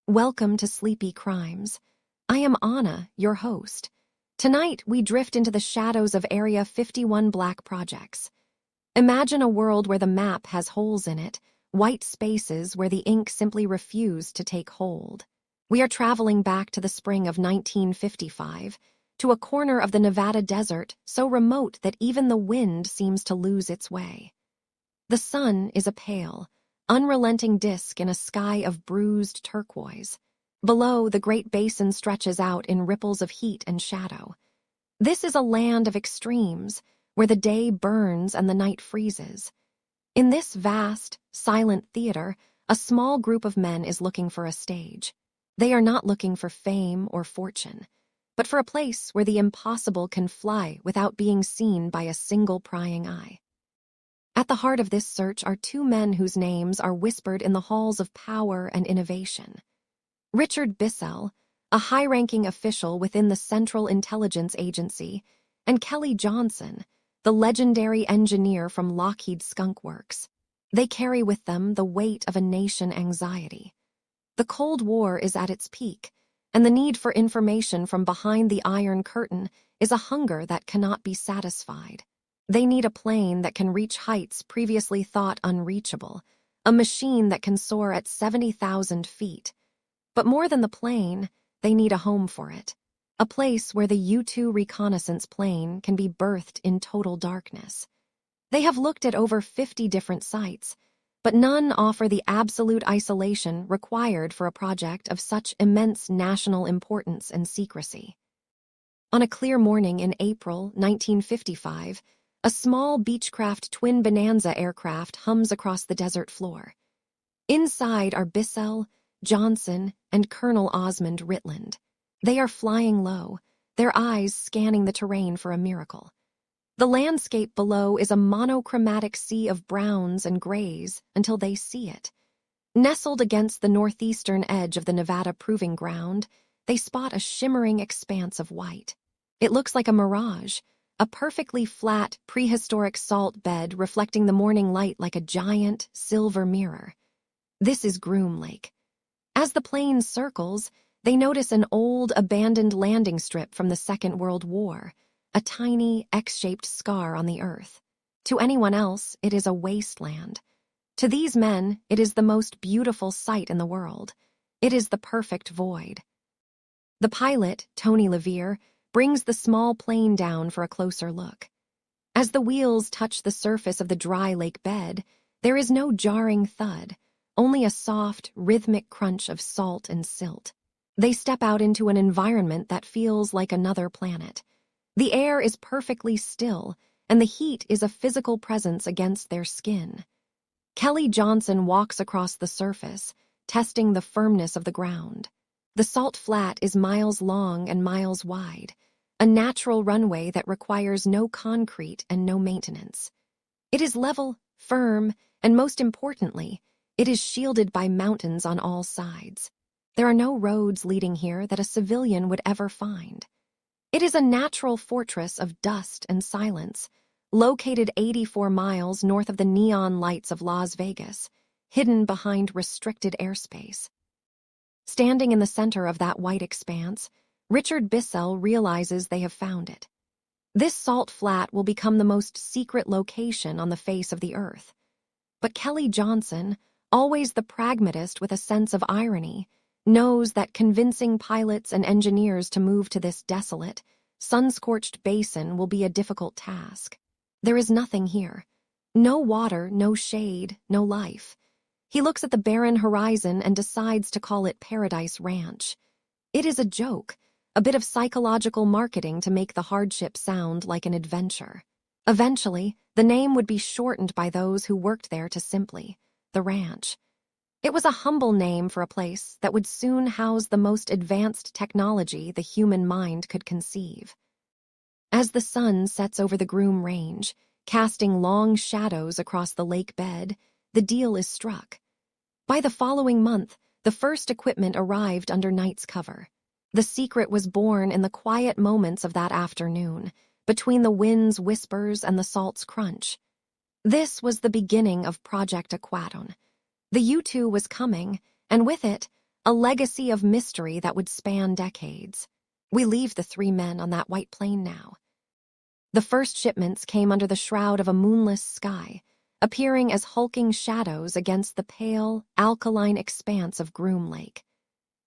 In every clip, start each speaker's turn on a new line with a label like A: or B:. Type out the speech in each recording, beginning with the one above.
A: Welcome to Sleepy Crimes. I am Anna, your host. Tonight, we drift into the shadows of Area 51 Black projects. Imagine a world where the map has holes in it, white spaces where the ink simply refused to take hold. We are traveling back to the spring of 1955, to a corner of the Nevada desert so remote that even the wind seems to lose its way. The sun is a pale, unrelenting disk in a sky of bruised turquoise. Below, the Great Basin stretches out in ripples of heat and shadow. This is a land of extremes, where the day burns and the night freezes. In this vast, silent theater, a small group of men is looking for a stage. They are not looking for fame or fortune, but for a place where the impossible can fly without being seen by a single prying eye. At the heart of this search are two men whose names are whispered in the halls of power and innovation. Richard Bissell, a high-ranking official within the Central Intelligence Agency, and Kelly Johnson, the legendary engineer from Lockheed Skunk Works. They carry with them the weight of a nation anxiety. The Cold War is at its peak, and the need for information from behind the Iron Curtain is a hunger that cannot be satisfied. They need a plane that can reach heights previously thought unreachable, a machine that can soar at 70,000 feet. But more than the plane, they need a home for it, a place where the U-2 reconnaissance plane can be birthed in total darkness. They have looked at over 50 different sites, but none offer the absolute isolation required for a project of such immense national importance and secrecy. On a clear morning in April 1955, a small Beechcraft twin Bonanza aircraft hums across the desert floor. Inside are Bissell, Johnson, and Colonel Osmond Ritland. They are flying low, their eyes scanning the terrain for a miracle. The landscape below is a monochromatic sea of browns and grays until they see it. Nestled against the northeastern edge of the Nevada Proving Ground, they spot a shimmering expanse of white. It looks like a mirage, a perfectly flat, prehistoric salt bed reflecting the morning light like a giant, silver mirror. This is Groom Lake. As the plane circles, they notice an old, abandoned landing strip from the Second World War, a tiny, X-shaped scar on the earth. To anyone else, it is a wasteland. To these men, it is the most beautiful sight in the world. It is the perfect void. The pilot, Tony Levere, brings the small plane down for a closer look. As the wheels touch the surface of the dry lake bed, there is no jarring thud, only a soft, rhythmic crunch of salt and silt. They step out into an environment that feels like another planet. The air is perfectly still, and the heat is a physical presence against their skin. Kelly Johnson walks across the surface, testing the firmness of the ground. The salt flat is miles long and miles wide, a natural runway that requires no concrete and no maintenance. It is level, firm, and most importantly, it is shielded by mountains on all sides. There are no roads leading here that a civilian would ever find. It is a natural fortress of dust and silence, located 84 miles north of the neon lights of Las Vegas, hidden behind restricted airspace. Standing in the center of that white expanse, Richard Bissell realizes they have found it. This salt flat will become the most secret location on the face of the earth. But Kelly Johnson, always the pragmatist with a sense of irony, knows that convincing pilots and engineers to move to this desolate, sun-scorched basin will be a difficult task. There is nothing here. No water, no shade, no life. He looks at the barren horizon and decides to call it Paradise Ranch. It is a joke, a bit of psychological marketing to make the hardship sound like an adventure. Eventually, the name would be shortened by those who worked there to simply the ranch. It was a humble name for a place that would soon house the most advanced technology the human mind could conceive. As the sun sets over the Groom Range, casting long shadows across the lake bed, the deal is struck. By the following month, the first equipment arrived under night's cover. The secret was born in the quiet moments of that afternoon, between the wind's whispers and the salt's crunch. This was the beginning of Project Aquadon. The U-2 was coming, and with it, a legacy of mystery that would span decades. We leave the three men on that white plane now. The first shipments came under the shroud of a moonless sky, appearing as hulking shadows against the pale, alkaline expanse of Groom Lake.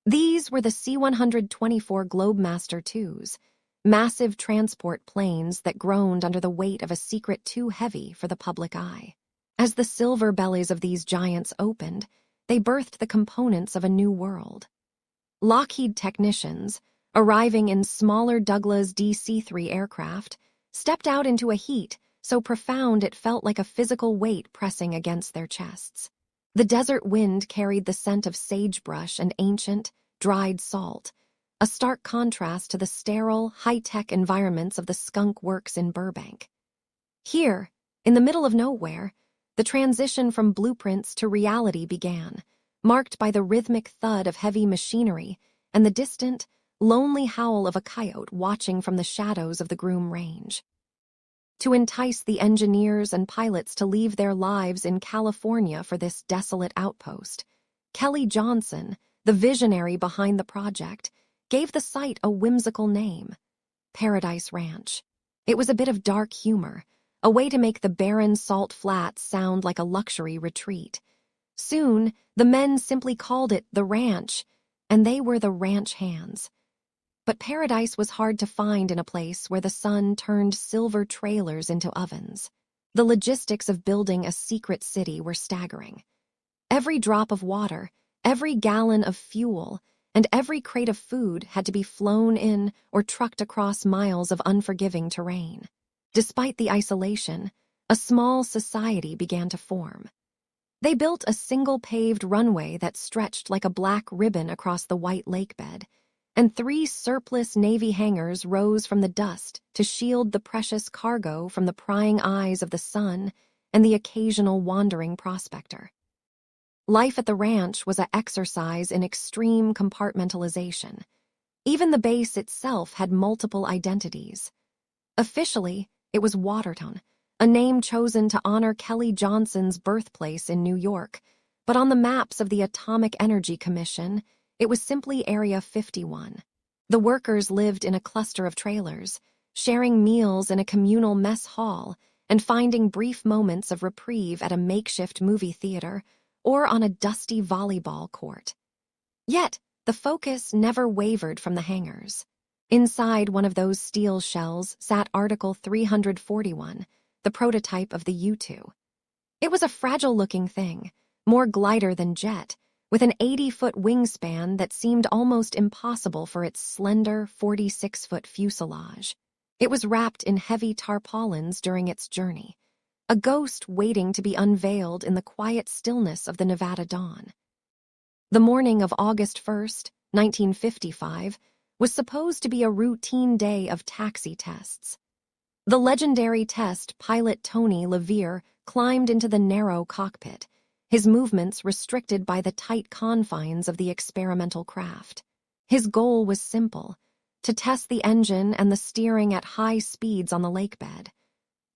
A: These were the C-124 Globemaster IIs, massive transport planes that groaned under the weight of a secret too heavy for the public eye. As the silver bellies of these giants opened, they birthed the components of a new world. Lockheed technicians, arriving in smaller Douglas DC-3 aircraft, stepped out into a heat so profound it felt like a physical weight pressing against their chests. The desert wind carried the scent of sagebrush and ancient, dried salt, a stark contrast to the sterile, high-tech environments of the skunk works in Burbank. Here, in the middle of nowhere, the transition from blueprints to reality began, marked by the rhythmic thud of heavy machinery and the distant, lonely howl of a coyote watching from the shadows of the Groom Range. To entice the engineers and pilots to leave their lives in California for this desolate outpost, Kelly Johnson, the visionary behind the project, gave the site a whimsical name, Paradise Ranch. It was a bit of dark humor, a way to make the barren salt flats sound like a luxury retreat. Soon, the men simply called it the ranch, and they were the ranch hands. But paradise was hard to find in a place where the sun turned silver trailers into ovens. The logistics of building a secret city were staggering. Every drop of water, every gallon of fuel, and every crate of food had to be flown in or trucked across miles of unforgiving terrain. Despite the isolation, a small society began to form. They built a single paved runway that stretched like a black ribbon across the white lake bed, and 3 surplus Navy hangars rose from the dust to shield the precious cargo from the prying eyes of the sun and the occasional wandering prospector. Life at the ranch was an exercise in extreme compartmentalization. Even the base itself had multiple identities. Officially, it was Watertown, a name chosen to honor Kelly Johnson's birthplace in New York, but on the maps of the Atomic Energy Commission, it was simply Area 51. The workers lived in a cluster of trailers, sharing meals in a communal mess hall and finding brief moments of reprieve at a makeshift movie theater or on a dusty volleyball court. Yet, the focus never wavered from the hangars. Inside one of those steel shells sat Article 341, the prototype of the U-2. It was a fragile-looking thing, more glider than jet, with an 80-foot wingspan that seemed almost impossible for its slender 46-foot fuselage. It was wrapped in heavy tarpaulins during its journey, a ghost waiting to be unveiled in the quiet stillness of the Nevada dawn. The morning of August 1st, 1955, was supposed to be a routine day of taxi tests. The legendary test pilot Tony LaVere climbed into the narrow cockpit, his movements restricted by the tight confines of the experimental craft. His goal was simple, to test the engine and the steering at high speeds on the lakebed.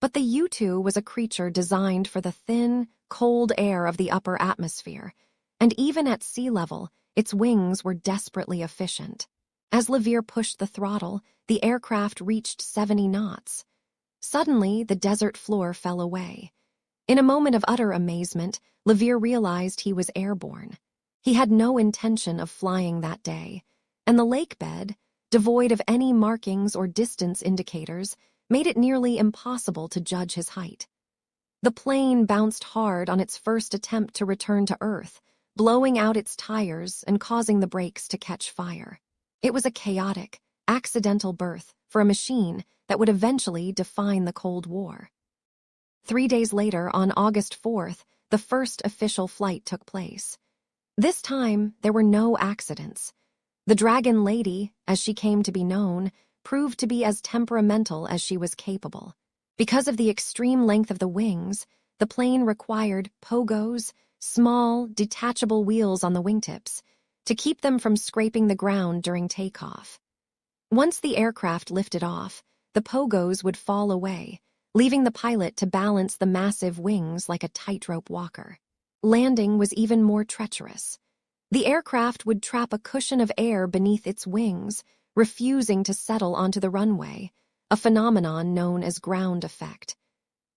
A: But the U-2 was a creature designed for the thin, cold air of the upper atmosphere, and even at sea level, its wings were desperately efficient. As LaVere pushed the throttle, the aircraft reached 70 knots. Suddenly, the desert floor fell away. In a moment of utter amazement, LaVere realized he was airborne. He had no intention of flying that day, and the lakebed, devoid of any markings or distance indicators, made it nearly impossible to judge his height. The plane bounced hard on its first attempt to return to Earth, blowing out its tires and causing the brakes to catch fire. It was a chaotic, accidental birth for a machine that would eventually define the Cold War. 3 days later, on August 4th, the first official flight took place. This time, there were no accidents. The Dragon Lady, as she came to be known, proved to be as temperamental as she was capable. Because of the extreme length of the wings, the plane required pogos, small, detachable wheels on the wingtips, to keep them from scraping the ground during takeoff. Once the aircraft lifted off, the pogos would fall away, leaving the pilot to balance the massive wings like a tightrope walker. Landing was even more treacherous. The aircraft would trap a cushion of air beneath its wings, refusing to settle onto the runway, a phenomenon known as ground effect.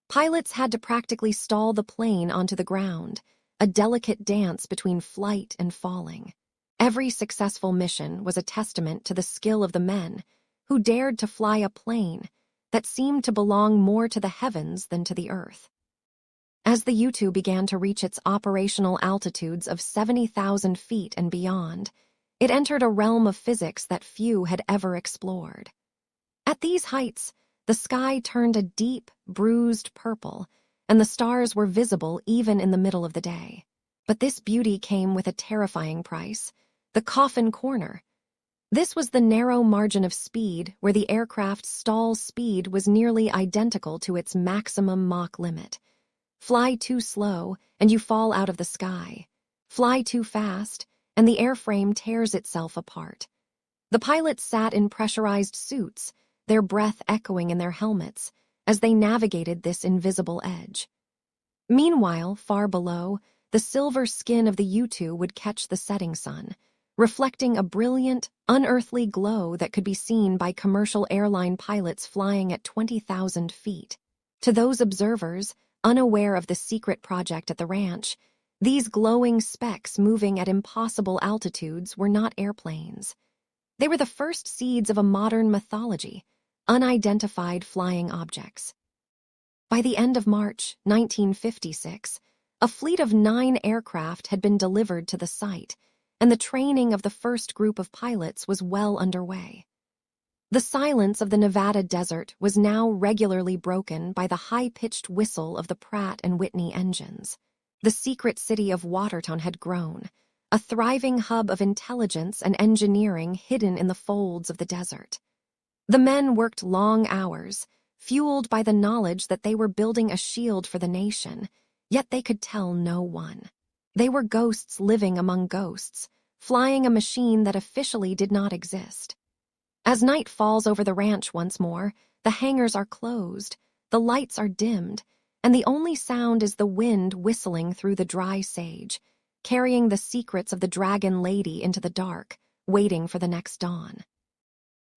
A: Pilots had to practically stall the plane onto the ground, a delicate dance between flight and falling. Every successful mission was a testament to the skill of the men who dared to fly a plane that seemed to belong more to the heavens than to the earth. As the U-2 began to reach its operational altitudes of 70,000 feet and beyond, it entered a realm of physics that few had ever explored. At these heights, the sky turned a deep, bruised purple, and the stars were visible even in the middle of the day. But this beauty came with a terrifying price: the coffin corner. This was the narrow margin of speed where the aircraft's stall speed was nearly identical to its maximum Mach limit. Fly too slow, and you fall out of the sky. Fly too fast, and the airframe tears itself apart. The pilots sat in pressurized suits, their breath echoing in their helmets, as they navigated this invisible edge. Meanwhile, far below, the silver skin of the U-2 would catch the setting sun, reflecting a brilliant, unearthly glow that could be seen by commercial airline pilots flying at 20,000 feet. To those observers, unaware of the secret project at the ranch, these glowing specks moving at impossible altitudes were not airplanes. They were the first seeds of a modern mythology, unidentified flying objects. By the end of March 1956, a fleet of 9 aircraft had been delivered to the site, and the training of the first group of pilots was well underway. The silence of the Nevada desert was now regularly broken by the high-pitched whistle of the Pratt & Whitney engines. The secret city of Watertown had grown, a thriving hub of intelligence and engineering hidden in the folds of the desert. The men worked long hours, fueled by the knowledge that they were building a shield for the nation, yet they could tell no one. They were ghosts living among ghosts, flying a machine that officially did not exist. As night falls over the ranch once more, the hangars are closed, the lights are dimmed, and the only sound is the wind whistling through the dry sage, carrying the secrets of the Dragon Lady into the dark, waiting for the next dawn.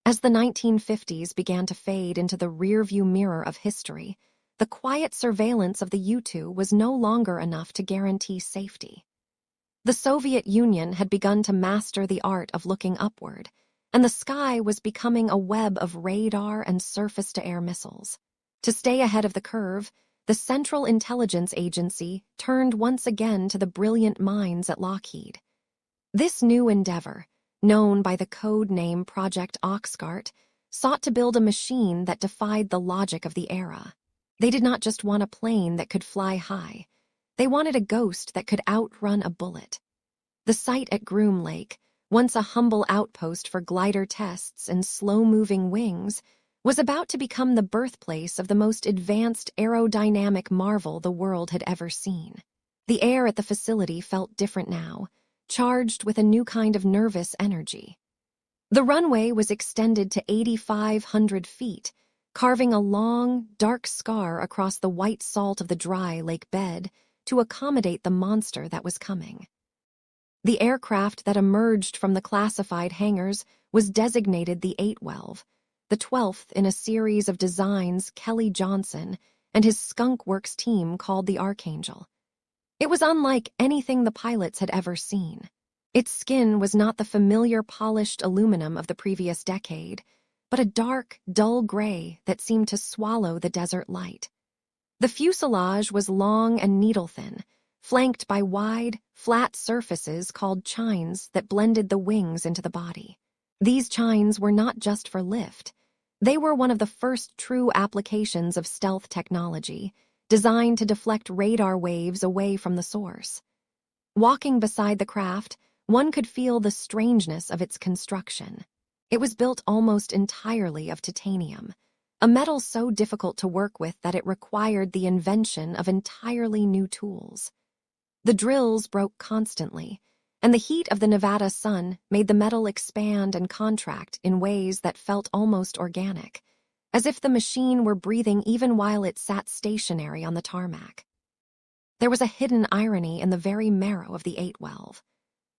A: As the 1950s began to fade into the rearview mirror of history, the quiet surveillance of the U-2 was no longer enough to guarantee safety. The Soviet Union had begun to master the art of looking upward, and the sky was becoming a web of radar and surface-to-air missiles. To stay ahead of the curve, the Central Intelligence Agency turned once again to the brilliant minds at Lockheed. This new endeavor, known by the code name Project Oxcart, sought to build a machine that defied the logic of the era. They did not just want a plane that could fly high. They wanted a ghost that could outrun a bullet. The site at Groom Lake, once a humble outpost for glider tests and slow-moving wings, was about to become the birthplace of the most advanced aerodynamic marvel the world had ever seen. The air at the facility felt different now, charged with a new kind of nervous energy. The runway was extended to 8,500 feet, carving a long, dark scar across the white salt of the dry lake bed to accommodate the monster that was coming. The aircraft that emerged from the classified hangars was designated the 812, the 12th in a series of designs Kelly Johnson and his Skunk Works team called the Archangel. It was unlike anything the pilots had ever seen. Its skin was not the familiar polished aluminum of the previous decade, but a dark, dull gray that seemed to swallow the desert light. The fuselage was long and needle-thin, flanked by wide, flat surfaces called chines that blended the wings into the body. These chines were not just for lift. They were one of the first true applications of stealth technology, designed to deflect radar waves away from the source. Walking beside the craft, one could feel the strangeness of its construction. It was built almost entirely of titanium, a metal so difficult to work with that it required the invention of entirely new tools. The drills broke constantly, and the heat of the Nevada sun made the metal expand and contract in ways that felt almost organic, as if the machine were breathing even while it sat stationary on the tarmac. There was a hidden irony in the very marrow of the 812.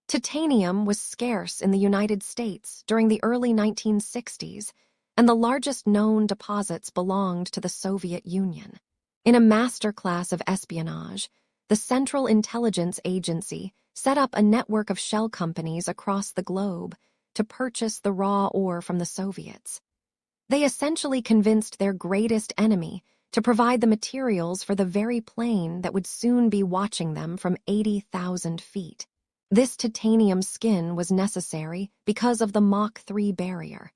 A: Titanium was scarce in the United States during the early 1960s, and the largest known deposits belonged to the Soviet Union. In a masterclass of espionage, the Central Intelligence Agency set up a network of shell companies across the globe to purchase the raw ore from the Soviets. They essentially convinced their greatest enemy to provide the materials for the very plane that would soon be watching them from 80,000 feet. This titanium skin was necessary because of the Mach 3 barrier.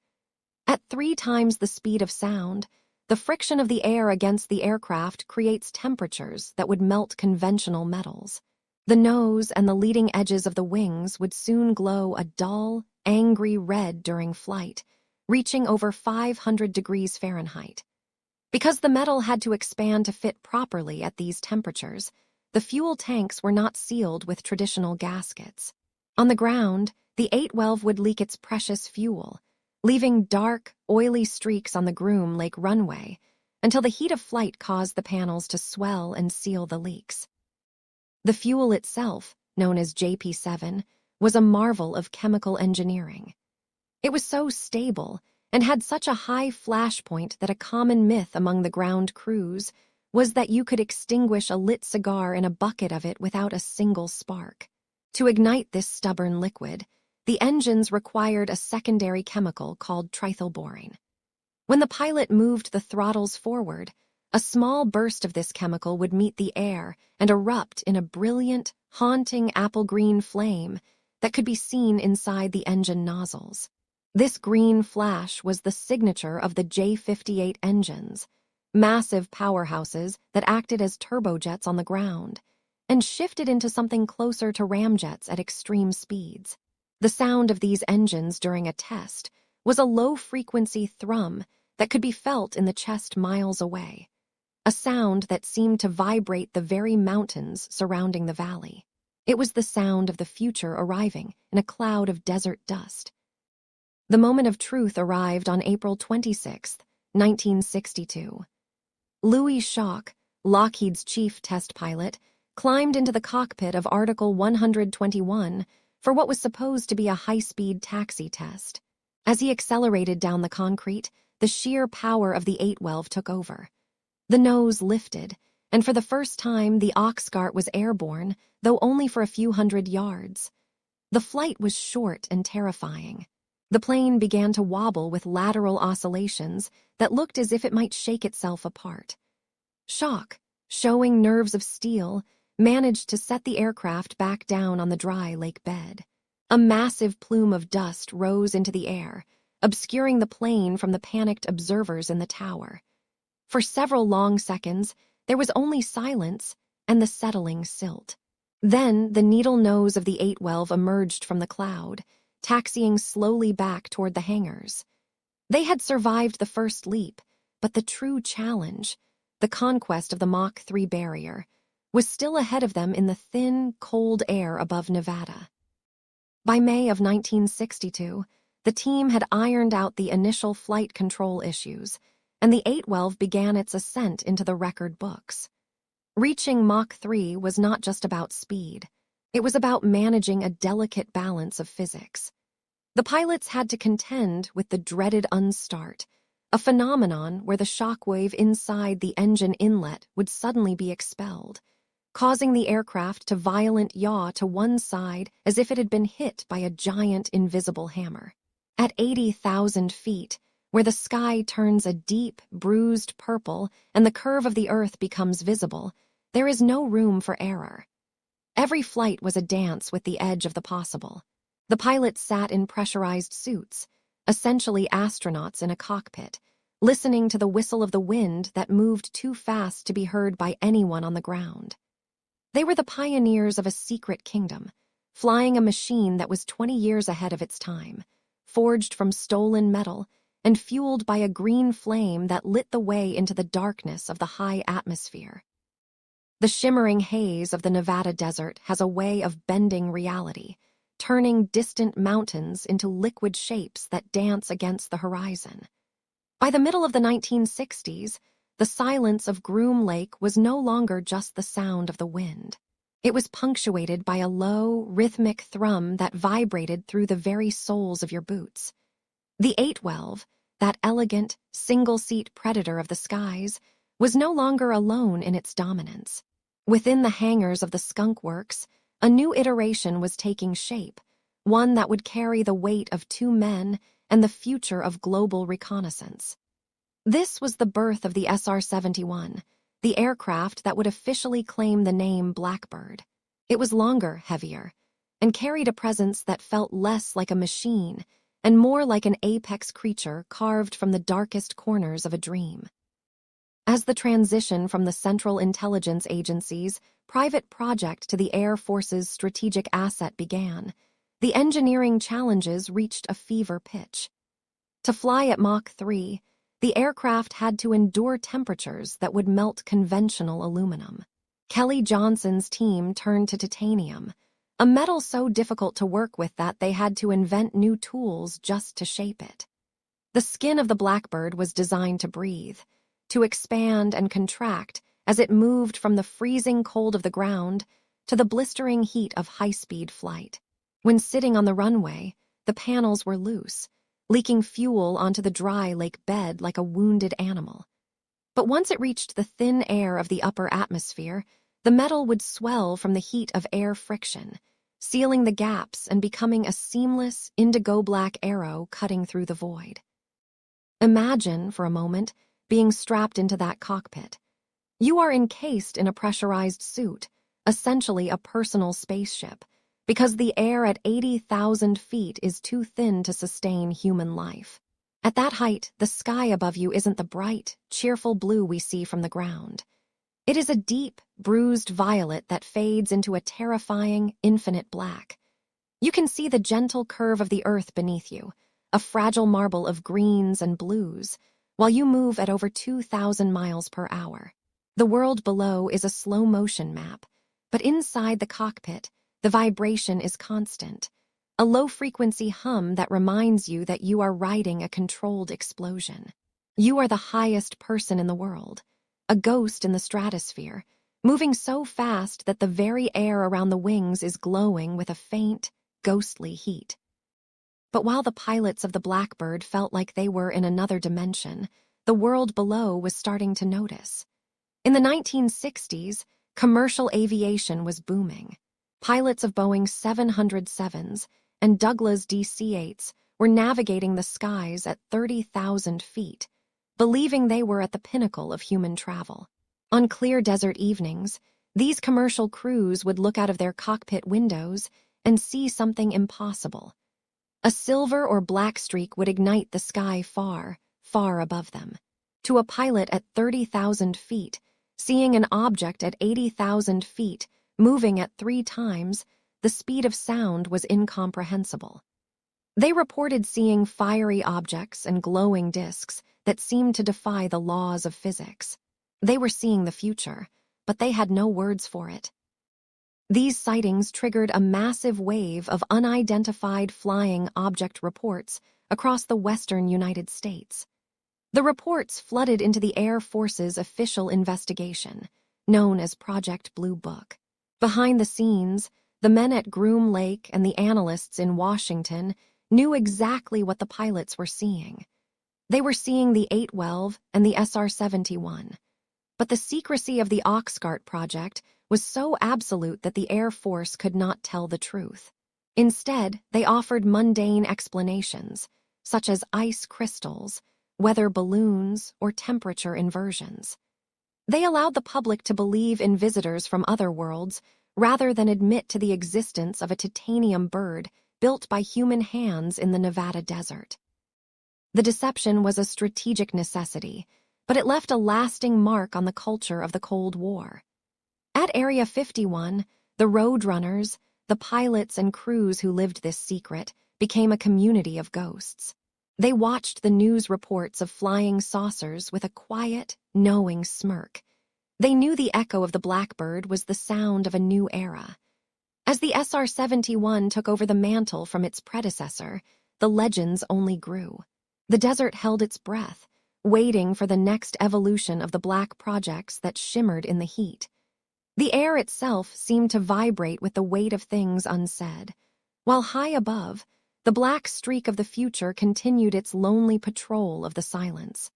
A: At 3 times the speed of sound, the friction of the air against the aircraft creates temperatures that would melt conventional metals. The nose and the leading edges of the wings would soon glow a dull, angry red during flight, reaching over 500 degrees Fahrenheit. Because the metal had to expand to fit properly at these temperatures, the fuel tanks were not sealed with traditional gaskets. On the ground, the 812 would leak its precious fuel, leaving dark, oily streaks on the Groom Lake runway until the heat of flight caused the panels to swell and seal the leaks. The fuel itself, known as JP7, was a marvel of chemical engineering. It was so stable and had such a high flash point that a common myth among the ground crews was that you could extinguish a lit cigar in a bucket of it without a single spark. To ignite this stubborn liquid, the engines required a secondary chemical called trithylborane. When the pilot moved the throttles forward, a small burst of this chemical would meet the air and erupt in a brilliant, haunting apple-green flame that could be seen inside the engine nozzles. This green flash was the signature of the J-58 engines, massive powerhouses that acted as turbojets on the ground, and shifted into something closer to ramjets at extreme speeds. The sound of these engines during a test was a low-frequency thrum that could be felt in the chest miles away, a sound that seemed to vibrate the very mountains surrounding the valley. It was the sound of the future arriving in a cloud of desert dust. The moment of truth arrived on April 26, 1962. Louis Schock, Lockheed's chief test pilot, climbed into the cockpit of Article 121 for what was supposed to be a high-speed taxi test. As he accelerated down the concrete, the sheer power of the 812 took over. The nose lifted, and for the first time the Oxcart was airborne, though only for a few hundred yards. The flight was short and terrifying. The plane began to wobble with lateral oscillations that looked as if it might shake itself apart. Schock, showing nerves of steel, managed to set the aircraft back down on the dry lake bed. A massive plume of dust rose into the air, obscuring the plane from the panicked observers in the tower. For several long seconds, there was only silence and the settling silt. Then the needle nose of the 812 emerged from the cloud, taxiing slowly back toward the hangars. They had survived the first leap, but the true challenge, the conquest of the Mach 3 barrier, was still ahead of them in the thin, cold air above Nevada. By May of 1962, the team had ironed out the initial flight control issues, and the 812 began its ascent into the record books. Reaching Mach 3 was not just about speed. It was about managing a delicate balance of physics. The pilots had to contend with the dreaded unstart, a phenomenon where the shockwave inside the engine inlet would suddenly be expelled, causing the aircraft to violent yaw to one side as if it had been hit by a giant invisible hammer. At 80,000 feet, where the sky turns a deep, bruised purple and the curve of the earth becomes visible, there is no room for error. Every flight was a dance with the edge of the possible. The pilots sat in pressurized suits, essentially astronauts in a cockpit, listening to the whistle of the wind that moved too fast to be heard by anyone on the ground. They were the pioneers of a secret kingdom, flying a machine that was 20 years ahead of its time, forged from stolen metal and fueled by a green flame that lit the way into the darkness of the high atmosphere. The shimmering haze of the Nevada desert has a way of bending reality, turning distant mountains into liquid shapes that dance against the horizon. By the middle of the 1960s, the silence of Groom Lake was no longer just the sound of the wind. It was punctuated by a low, rhythmic thrum that vibrated through the very soles of your boots. The 812, that elegant, single-seat predator of the skies, was no longer alone in its dominance. Within the hangars of the Skunk Works, a new iteration was taking shape, one that would carry the weight of 2 men and the future of global reconnaissance. This was the birth of the SR-71, the aircraft that would officially claim the name Blackbird. It was longer, heavier, and carried a presence that felt less like a machine and more like an apex creature carved from the darkest corners of a dream. As the transition from the Central Intelligence Agency's private project to the Air Force's strategic asset began, the engineering challenges reached a fever pitch. To fly at Mach 3, the aircraft had to endure temperatures that would melt conventional aluminum. Kelly Johnson's team turned to titanium, a metal so difficult to work with that they had to invent new tools just to shape it. The skin of the Blackbird was designed to breathe, to expand and contract as it moved from the freezing cold of the ground to the blistering heat of high-speed flight. When sitting on the runway, the panels were loose, leaking fuel onto the dry lake bed like a wounded animal. But once it reached the thin air of the upper atmosphere, the metal would swell from the heat of air friction, sealing the gaps and becoming a seamless, indigo-black arrow cutting through the void. Imagine, for a moment, being strapped into that cockpit. You are encased in a pressurized suit, essentially a personal spaceship, because the air at 80,000 feet is too thin to sustain human life. At that height, the sky above you isn't the bright, cheerful blue we see from the ground. It is a deep, bruised violet that fades into a terrifying, infinite black. You can see the gentle curve of the earth beneath you, a fragile marble of greens and blues, while you move at over 2,000 miles per hour. The world below is a slow-motion map, but inside the cockpit, the vibration is constant, a low-frequency hum that reminds you that you are riding a controlled explosion. You are the highest person in the world, a ghost in the stratosphere, moving so fast that the very air around the wings is glowing with a faint, ghostly heat. But while the pilots of the Blackbird felt like they were in another dimension, the world below was starting to notice. In the 1960s, commercial aviation was booming. Pilots of Boeing 707s and Douglas DC-8s were navigating the skies at 30,000 feet, believing they were at the pinnacle of human travel. On clear desert evenings, these commercial crews would look out of their cockpit windows and see something impossible. A silver or black streak would ignite the sky far, far above them. To a pilot at 30,000 feet, seeing an object at 80,000 feet moving at 3 times the speed of sound was incomprehensible. They reported seeing fiery objects and glowing disks that seemed to defy the laws of physics. They were seeing the future, but they had no words for it. These sightings triggered a massive wave of unidentified flying object reports across the western United States. The reports flooded into the Air Force's official investigation, known as Project Blue Book. Behind the scenes, the men at Groom Lake and the analysts in Washington knew exactly what the pilots were seeing. They were seeing the 812 and the SR-71. But the secrecy of the Oxcart project was so absolute that the Air Force could not tell the truth. Instead, they offered mundane explanations, such as ice crystals, weather balloons, or temperature inversions. They allowed the public to believe in visitors from other worlds rather than admit to the existence of a titanium bird built by human hands in the Nevada desert. The deception was a strategic necessity, but it left a lasting mark on the culture of the Cold War. At Area 51, the roadrunners, the pilots and crews who lived this secret, became a community of ghosts. They watched the news reports of flying saucers with a quiet, knowing smirk. They knew the echo of the Blackbird was the sound of a new era. As the SR-71 took over the mantle from its predecessor, the legends only grew. The desert held its breath, waiting for the next evolution of the black projects that shimmered in the heat. The air itself seemed to vibrate with the weight of things unsaid, while high above, the black streak of the future continued its lonely patrol of the silence.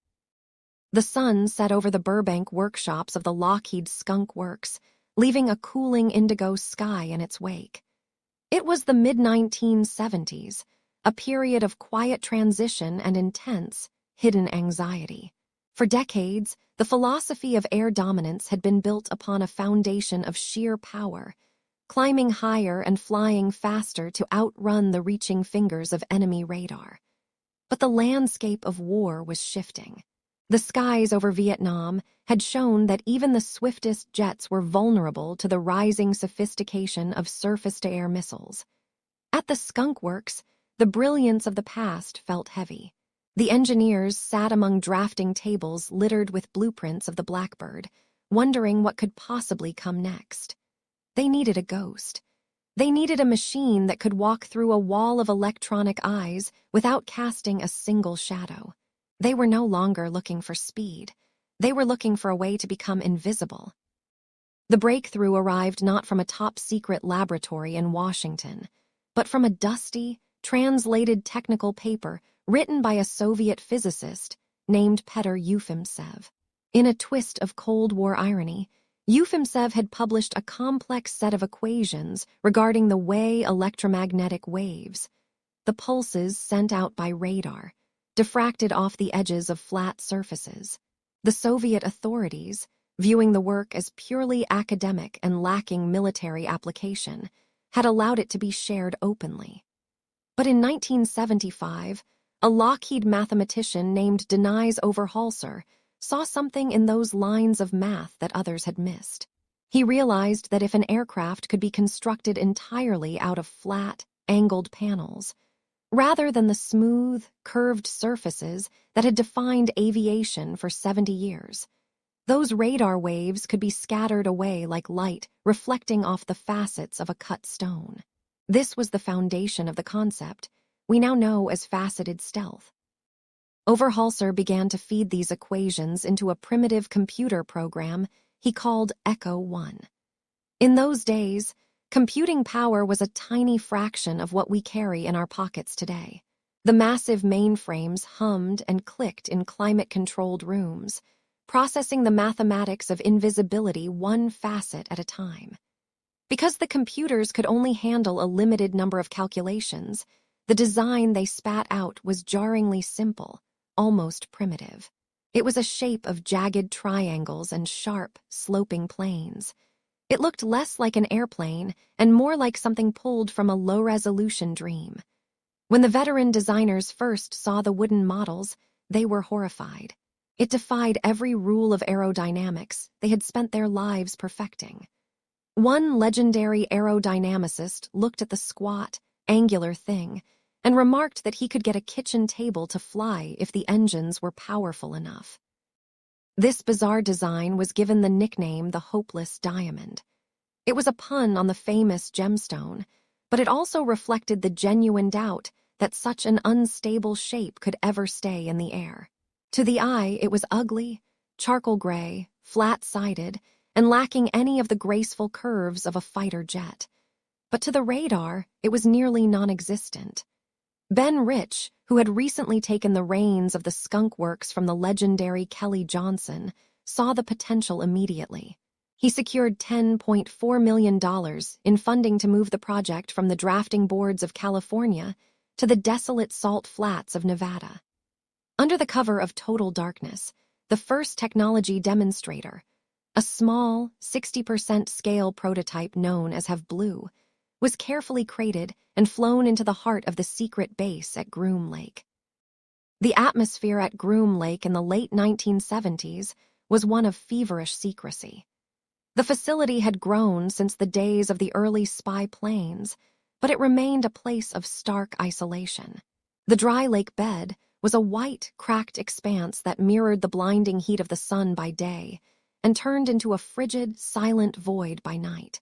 A: The sun set over the Burbank workshops of the Lockheed Skunk Works, leaving a cooling indigo sky in its wake. It was the mid-1970s, a period of quiet transition and intense, hidden anxiety. For decades, the philosophy of air dominance had been built upon a foundation of sheer power, climbing higher and flying faster to outrun the reaching fingers of enemy radar. But the landscape of war was shifting. The skies over Vietnam had shown that even the swiftest jets were vulnerable to the rising sophistication of surface-to-air missiles. At the Skunk Works, the brilliance of the past felt heavy. The engineers sat among drafting tables littered with blueprints of the Blackbird, wondering what could possibly come next. They needed a ghost. They needed a machine that could walk through a wall of electronic eyes without casting a single shadow. They were no longer looking for speed. They were looking for a way to become invisible. The breakthrough arrived not from a top-secret laboratory in Washington, but from a dusty, translated technical paper written by a Soviet physicist named Petr Yefimtsev. In a twist of Cold War irony, Yefimtsev had published a complex set of equations regarding the way electromagnetic waves, the pulses sent out by radar, diffracted off the edges of flat surfaces. The Soviet authorities, viewing the work as purely academic and lacking military application, had allowed it to be shared openly. But in 1975, a Lockheed mathematician named Denis Overholser saw something in those lines of math that others had missed. He realized that if an aircraft could be constructed entirely out of flat, angled panels, rather than the smooth, curved surfaces that had defined aviation for 70 years, those radar waves could be scattered away like light reflecting off the facets of a cut stone. This was the foundation of the concept we now know as faceted stealth. Overholser began to feed these equations into a primitive computer program he called Echo 1. In those days, computing power was a tiny fraction of what we carry in our pockets today. The massive mainframes hummed and clicked in climate-controlled rooms, processing the mathematics of invisibility one facet at a time. Because the computers could only handle a limited number of calculations, the design they spat out was jarringly simple, almost primitive. It was a shape of jagged triangles and sharp, sloping planes. It looked less like an airplane and more like something pulled from a low-resolution dream. When the veteran designers first saw the wooden models, they were horrified. It defied every rule of aerodynamics they had spent their lives perfecting. One legendary aerodynamicist looked at the squat, angular thing and remarked that he could get a kitchen table to fly if the engines were powerful enough. This bizarre design was given the nickname the Hopeless Diamond. It was a pun on the famous gemstone, but it also reflected the genuine doubt that such an unstable shape could ever stay in the air. To the eye, it was ugly, charcoal gray, flat-sided, and lacking any of the graceful curves of a fighter jet. But to the radar, it was nearly non-existent. Ben Rich, who had recently taken the reins of the Skunk Works from the legendary Kelly Johnson, saw the potential immediately. He secured $10.4 million in funding to move the project from the drafting boards of California to the desolate salt flats of Nevada. Under the cover of total darkness, the first technology demonstrator, a small, 60% scale prototype known as Have Blue, was carefully crated and flown into the heart of the secret base at Groom Lake. The atmosphere at Groom Lake in the late 1970s was one of feverish secrecy. The facility had grown since the days of the early spy planes, but it remained a place of stark isolation. The dry lake bed was a white, cracked expanse that mirrored the blinding heat of the sun by day and turned into a frigid, silent void by night.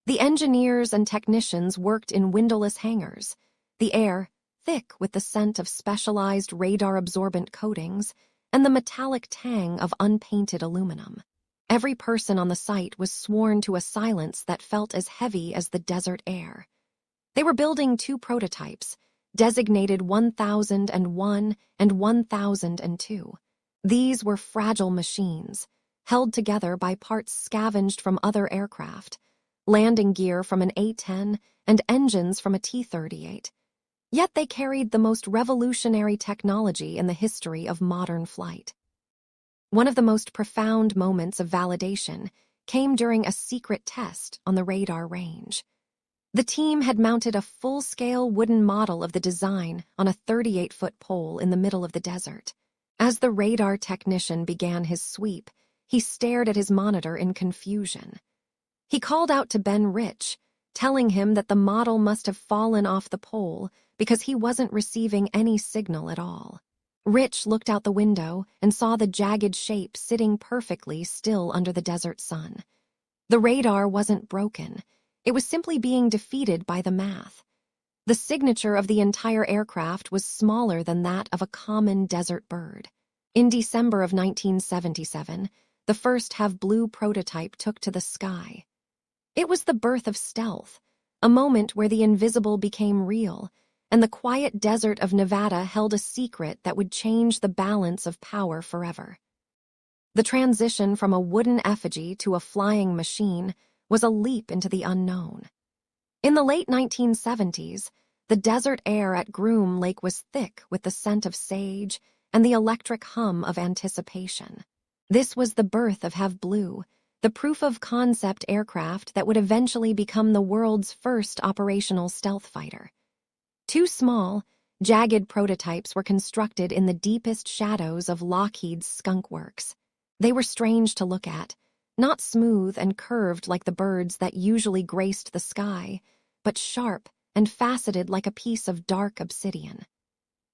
A: The engineers and technicians worked in windowless hangars, the air thick with the scent of specialized radar-absorbent coatings and the metallic tang of unpainted aluminum. Every person on the site was sworn to a silence that felt as heavy as the desert air. They were building two prototypes, designated 1001 and 1002. These were fragile machines, held together by parts scavenged from other aircraft, landing gear from an A-10 and engines from a T-38. Yet they carried the most revolutionary technology in the history of modern flight. One of the most profound moments of validation came during a secret test on the radar range. The team had mounted a full-scale wooden model of the design on a 38-foot pole in the middle of the desert. As the radar technician began his sweep, he stared at his monitor in confusion. He called out to Ben Rich, telling him that the model must have fallen off the pole because he wasn't receiving any signal at all. Rich looked out the window and saw the jagged shape sitting perfectly still under the desert sun. The radar wasn't broken. It was simply being defeated by the math. The signature of the entire aircraft was smaller than that of a common desert bird. In December of 1977, the first Have Blue prototype took to the sky. It was the birth of stealth, a moment where the invisible became real, and the quiet desert of Nevada held a secret that would change the balance of power forever. The transition from a wooden effigy to a flying machine was a leap into the unknown. In the late 1970s, the desert air at Groom Lake was thick with the scent of sage and the electric hum of anticipation. This was the birth of Have Blue, the proof-of-concept aircraft that would eventually become the world's first operational stealth fighter. Two small, jagged prototypes were constructed in the deepest shadows of Lockheed's Skunk Works. They were strange to look at, not smooth and curved like the birds that usually graced the sky, but sharp and faceted like a piece of dark obsidian.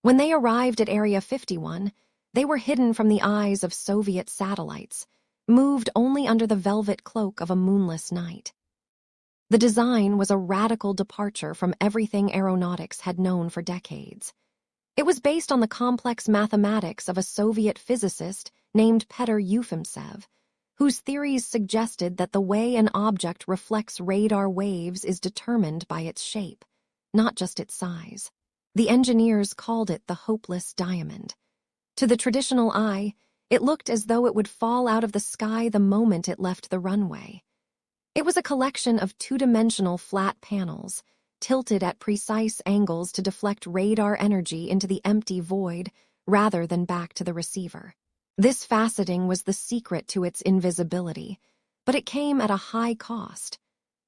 A: When they arrived at Area 51, they were hidden from the eyes of Soviet satellites, moved only under the velvet cloak of a moonless night. The design was a radical departure from everything aeronautics had known for decades. It was based on the complex mathematics of a Soviet physicist named Petr Yefimtsev, whose theories suggested that the way an object reflects radar waves is determined by its shape, not just its size. The engineers called it the hopeless diamond. To the traditional eye, it looked as though it would fall out of the sky the moment it left the runway. It was a collection of two-dimensional flat panels, tilted at precise angles to deflect radar energy into the empty void rather than back to the receiver. This faceting was the secret to its invisibility, but it came at a high cost.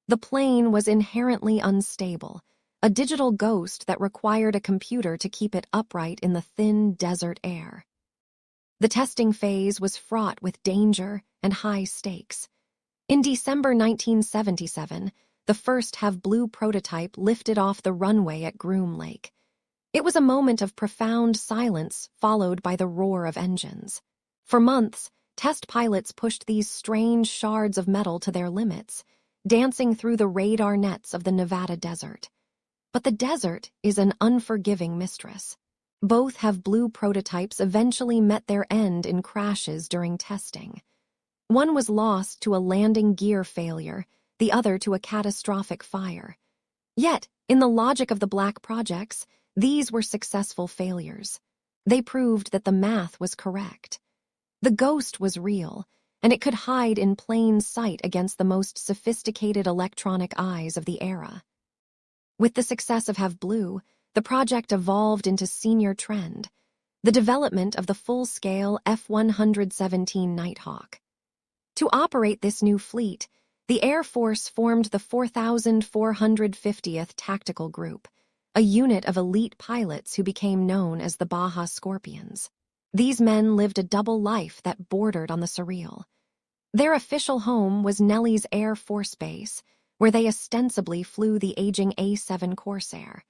A: The plane was inherently unstable, a digital ghost that required a computer to keep it upright in the thin desert air. The testing phase was fraught with danger and high stakes. In December 1977, the first Have Blue prototype lifted off the runway at Groom Lake. It was a moment of profound silence followed by the roar of engines. For months, test pilots pushed these strange shards of metal to their limits, dancing through the radar nets of the Nevada desert. But the desert is an unforgiving mistress. Both Have Blue prototypes eventually met their end in crashes during testing. One was lost to a landing gear failure, the other to a catastrophic fire. Yet, in the logic of the Black projects, these were successful failures. They proved that the math was correct. The ghost was real, and it could hide in plain sight against the most sophisticated electronic eyes of the era. With the success of Have Blue, the project evolved into senior trend, the development of the full-scale F-117 Nighthawk. To operate this new fleet, the Air Force formed the 4,450th Tactical Group, a unit of elite pilots who became known as the Baja Scorpions. These men lived a double life that bordered on the surreal. Their official home was Nellis Air Force Base, where they ostensibly flew the aging A-7 Corsair.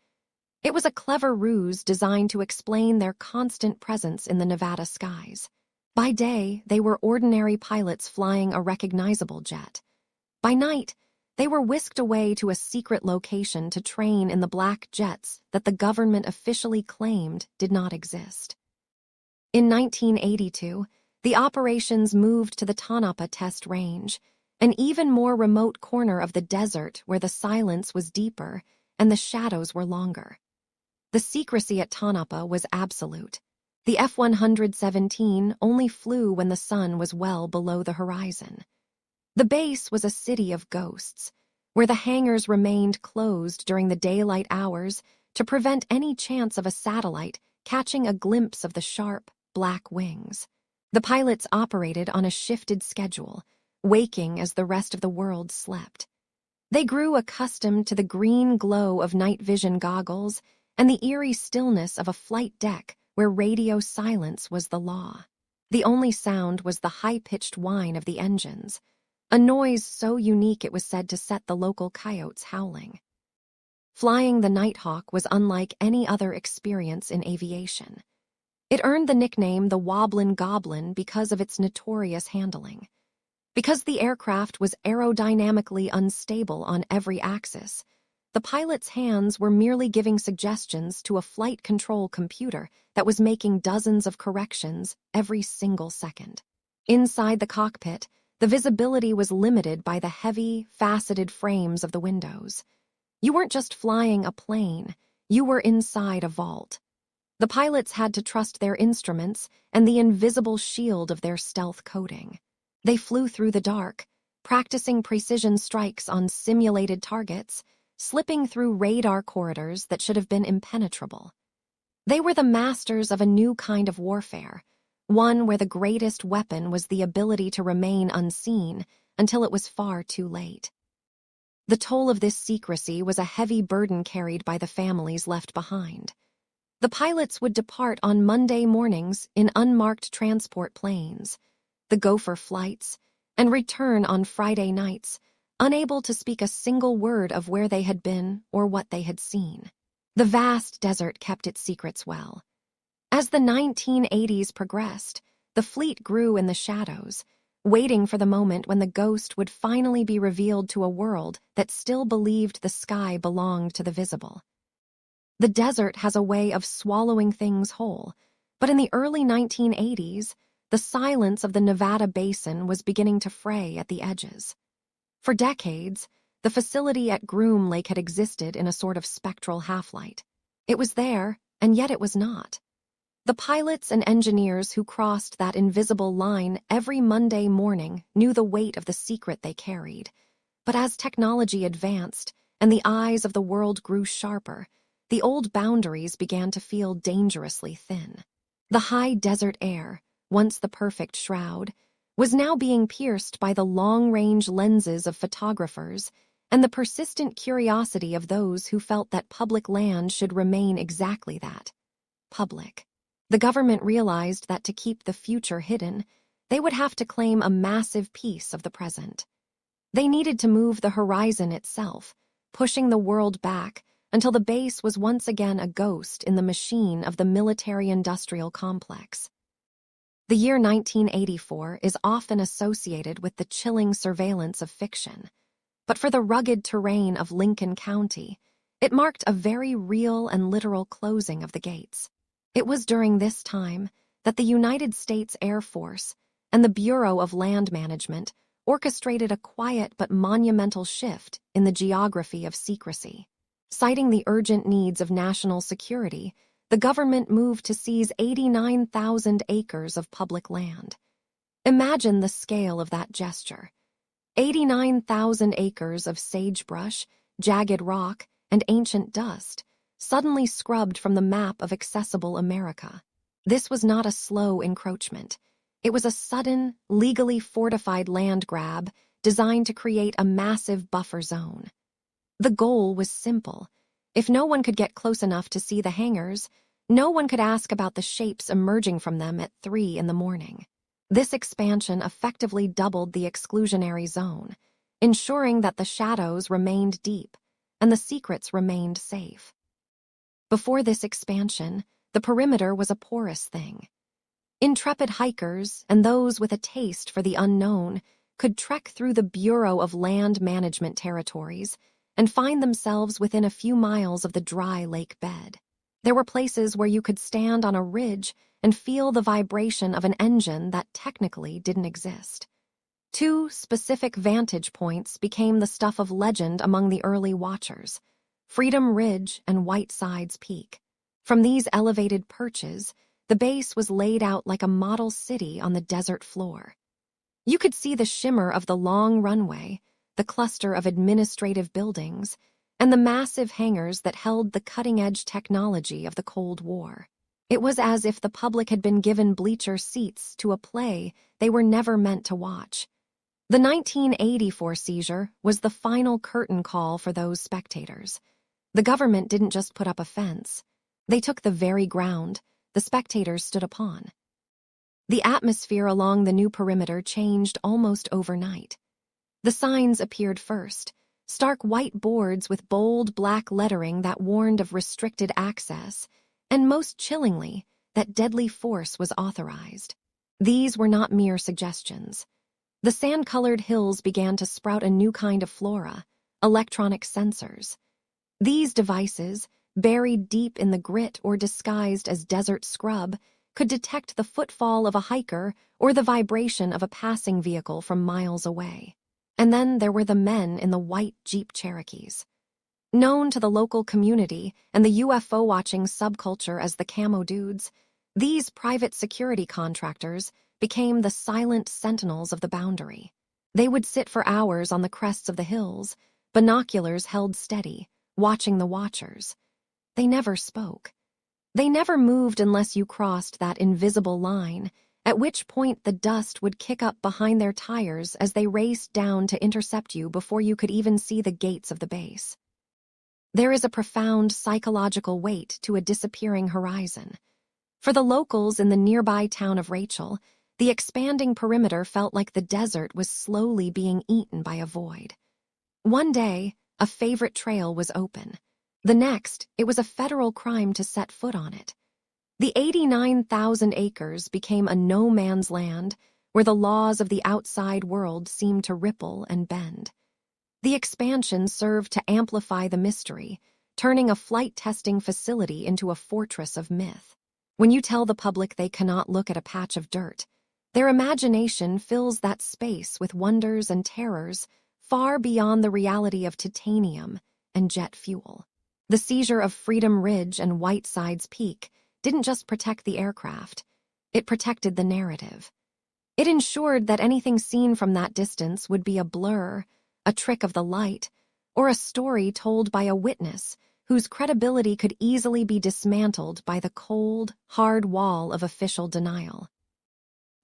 A: It was a clever ruse designed to explain their constant presence in the Nevada skies. By day, they were ordinary pilots flying a recognizable jet. By night, they were whisked away to a secret location to train in the black jets that the government officially claimed did not exist. In 1982, The operations moved to the Tonopah Test Range, an even more remote corner of the desert where the silence was deeper and the shadows were longer. The secrecy at Tonopah was absolute. The F-117 only flew when the sun was well below the horizon. The base was a city of ghosts, where the hangars remained closed during the daylight hours to prevent any chance of a satellite catching a glimpse of the sharp, black wings. The pilots operated on a shifted schedule, waking as the rest of the world slept. They grew accustomed to the green glow of night vision goggles and the eerie stillness of a flight deck where radio silence was the law. The only sound was the high-pitched whine of the engines, a noise so unique it was said to set the local coyotes howling. Flying the Nighthawk was unlike any other experience in aviation. It earned the nickname the Wobblin' Goblin because of its notorious handling. Because the aircraft was aerodynamically unstable on every axis, the pilot's hands were merely giving suggestions to a flight control computer that was making dozens of corrections every single second. Inside the cockpit, the visibility was limited by the heavy, faceted frames of the windows. You weren't just flying a plane, you were inside a vault. The pilots had to trust their instruments and the invisible shield of their stealth coating. They flew through the dark, practicing precision strikes on simulated targets, slipping through radar corridors that should have been impenetrable. They were the masters of a new kind of warfare, one where the greatest weapon was the ability to remain unseen until it was far too late. The toll of this secrecy was a heavy burden carried by the families left behind. The pilots would depart on Monday mornings in unmarked transport planes, the Gopher flights, and return on Friday nights, unable to speak a single word of where they had been or what they had seen. The vast desert kept its secrets well. As the 1980s progressed, the fleet grew in the shadows, waiting for the moment when the ghost would finally be revealed to a world that still believed the sky belonged to the visible. The desert has a way of swallowing things whole, but in the early 1980s, the silence of the Nevada basin was beginning to fray at the edges. For decades, the facility at Groom Lake had existed in a sort of spectral half-light. It was there, and yet it was not. The pilots and engineers who crossed that invisible line every Monday morning knew the weight of the secret they carried. But as technology advanced and the eyes of the world grew sharper, the old boundaries began to feel dangerously thin. The high desert air, once the perfect shroud, was now being pierced by the long-range lenses of photographers and the persistent curiosity of those who felt that public land should remain exactly that, public. The government realized that to keep the future hidden, they would have to claim a massive piece of the present. They needed to move the horizon itself, pushing the world back until the base was once again a ghost in the machine of the military-industrial complex. The year 1984 is often associated with the chilling surveillance of fiction, but for the rugged terrain of Lincoln County, it marked a very real and literal closing of the gates. It was during this time that the United States Air Force and the Bureau of Land Management orchestrated a quiet but monumental shift in the geography of secrecy. Citing the urgent needs of national security, the government moved to seize 89,000 acres of public land. Imagine the scale of that gesture. 89,000 acres of sagebrush, jagged rock, and ancient dust, suddenly scrubbed from the map of accessible America. This was not a slow encroachment. It was a sudden, legally fortified land grab designed to create a massive buffer zone. The goal was simple. If no one could get close enough to see the hangars, no one could ask about the shapes emerging from them at 3 in the morning. This expansion effectively doubled the exclusionary zone, ensuring that the shadows remained deep and the secrets remained safe. Before this expansion, the perimeter was a porous thing. Intrepid hikers and those with a taste for the unknown could trek through the Bureau of Land Management territories and find themselves within a few miles of the dry lake bed. There were places where you could stand on a ridge and feel the vibration of an engine that technically didn't exist. Two specific vantage points became the stuff of legend among the early watchers: Freedom Ridge and Whitesides Peak. From these elevated perches, the base was laid out like a model city on the desert floor. You could see the shimmer of the long runway, the cluster of administrative buildings, and the massive hangars that held the cutting-edge technology of the Cold War. It was as if the public had been given bleacher seats to a play they were never meant to watch. The 1984 seizure was the final curtain call for those spectators. The government didn't just put up a fence. They took the very ground the spectators stood upon. The atmosphere along the new perimeter changed almost overnight. The signs appeared first, stark white boards with bold black lettering that warned of restricted access, and most chillingly, that deadly force was authorized. These were not mere suggestions. The sand-colored hills began to sprout a new kind of flora: electronic sensors. These devices, buried deep in the grit or disguised as desert scrub, could detect the footfall of a hiker or the vibration of a passing vehicle from miles away. And then there were the men in the white Jeep Cherokees. Known to the local community and the UFO-watching subculture as the Camo Dudes, these private security contractors became the silent sentinels of the boundary. They would sit for hours on the crests of the hills, binoculars held steady, watching the watchers. They never spoke. They never moved unless you crossed that invisible line, at which point the dust would kick up behind their tires as they raced down to intercept you before you could even see the gates of the base. There is a profound psychological weight to a disappearing horizon. For the locals in the nearby town of Rachel, the expanding perimeter felt like the desert was slowly being eaten by a void. One day, a favorite trail was open. The next, it was a federal crime to set foot on it. The 89,000 acres became a no-man's land where the laws of the outside world seemed to ripple and bend. The expansion served to amplify the mystery, turning a flight testing facility into a fortress of myth. When you tell the public they cannot look at a patch of dirt, their imagination fills that space with wonders and terrors far beyond the reality of titanium and jet fuel. The seizure of Freedom Ridge and Whitesides Peak didn't just protect the aircraft, it protected the narrative. It ensured that anything seen from that distance would be a blur, a trick of the light, or a story told by a witness whose credibility could easily be dismantled by the cold, hard wall of official denial.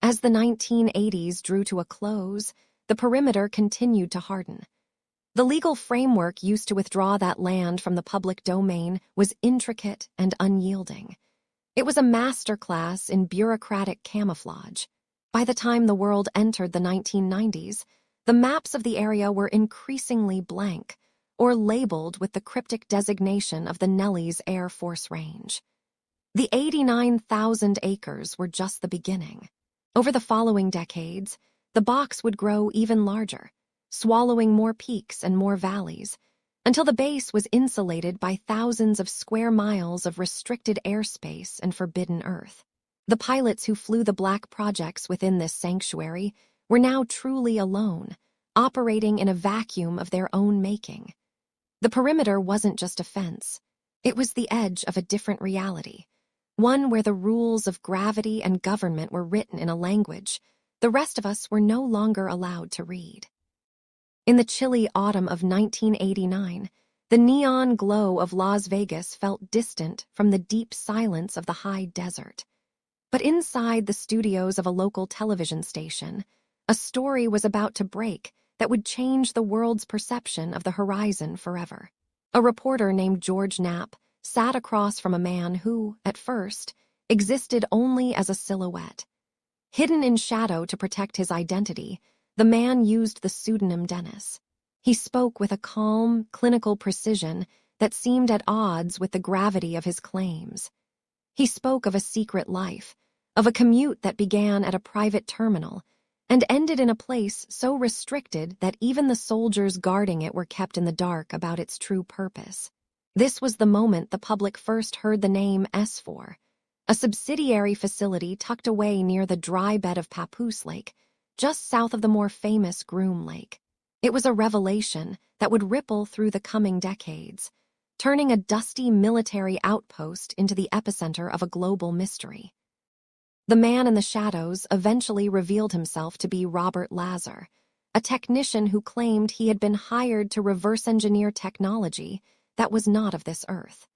A: As the 1980s drew to a close, the perimeter continued to harden. The legal framework used to withdraw that land from the public domain was intricate and unyielding. It was a masterclass in bureaucratic camouflage. By the time the world entered the 1990s, the maps of the area were increasingly blank, or labeled with the cryptic designation of the Nellis Air Force Range. The 89,000 acres were just the beginning. Over the following decades, the box would grow even larger, swallowing more peaks and more valleys, until the base was insulated by thousands of square miles of restricted airspace and forbidden earth. The pilots who flew the black projects within this sanctuary were now truly alone, operating in a vacuum of their own making. The perimeter wasn't just a fence. It was the edge of a different reality, one where the rules of gravity and government were written in a language the rest of us were no longer allowed to read. In the chilly autumn of 1989, the neon glow of Las Vegas felt distant from the deep silence of the high desert. But inside the studios of a local television station, a story was about to break that would change the world's perception of the horizon forever. A reporter named George Knapp sat across from a man who, at first, existed only as a silhouette. Hidden in shadow to protect his identity, the man used the pseudonym Dennis. He spoke with a calm, clinical precision that seemed at odds with the gravity of his claims. He spoke of a secret life, of a commute that began at a private terminal and ended in a place so restricted that even the soldiers guarding it were kept in the dark about its true purpose. This was the moment the public first heard the name S4, a subsidiary facility tucked away near the dry bed of Papoose Lake, just south of the more famous Groom Lake. It was a revelation that would ripple through the coming decades, turning a dusty military outpost into the epicenter of a global mystery. The man in the shadows eventually revealed himself to be Robert Lazar, a technician who claimed he had been hired to reverse engineer technology that was not of this earth.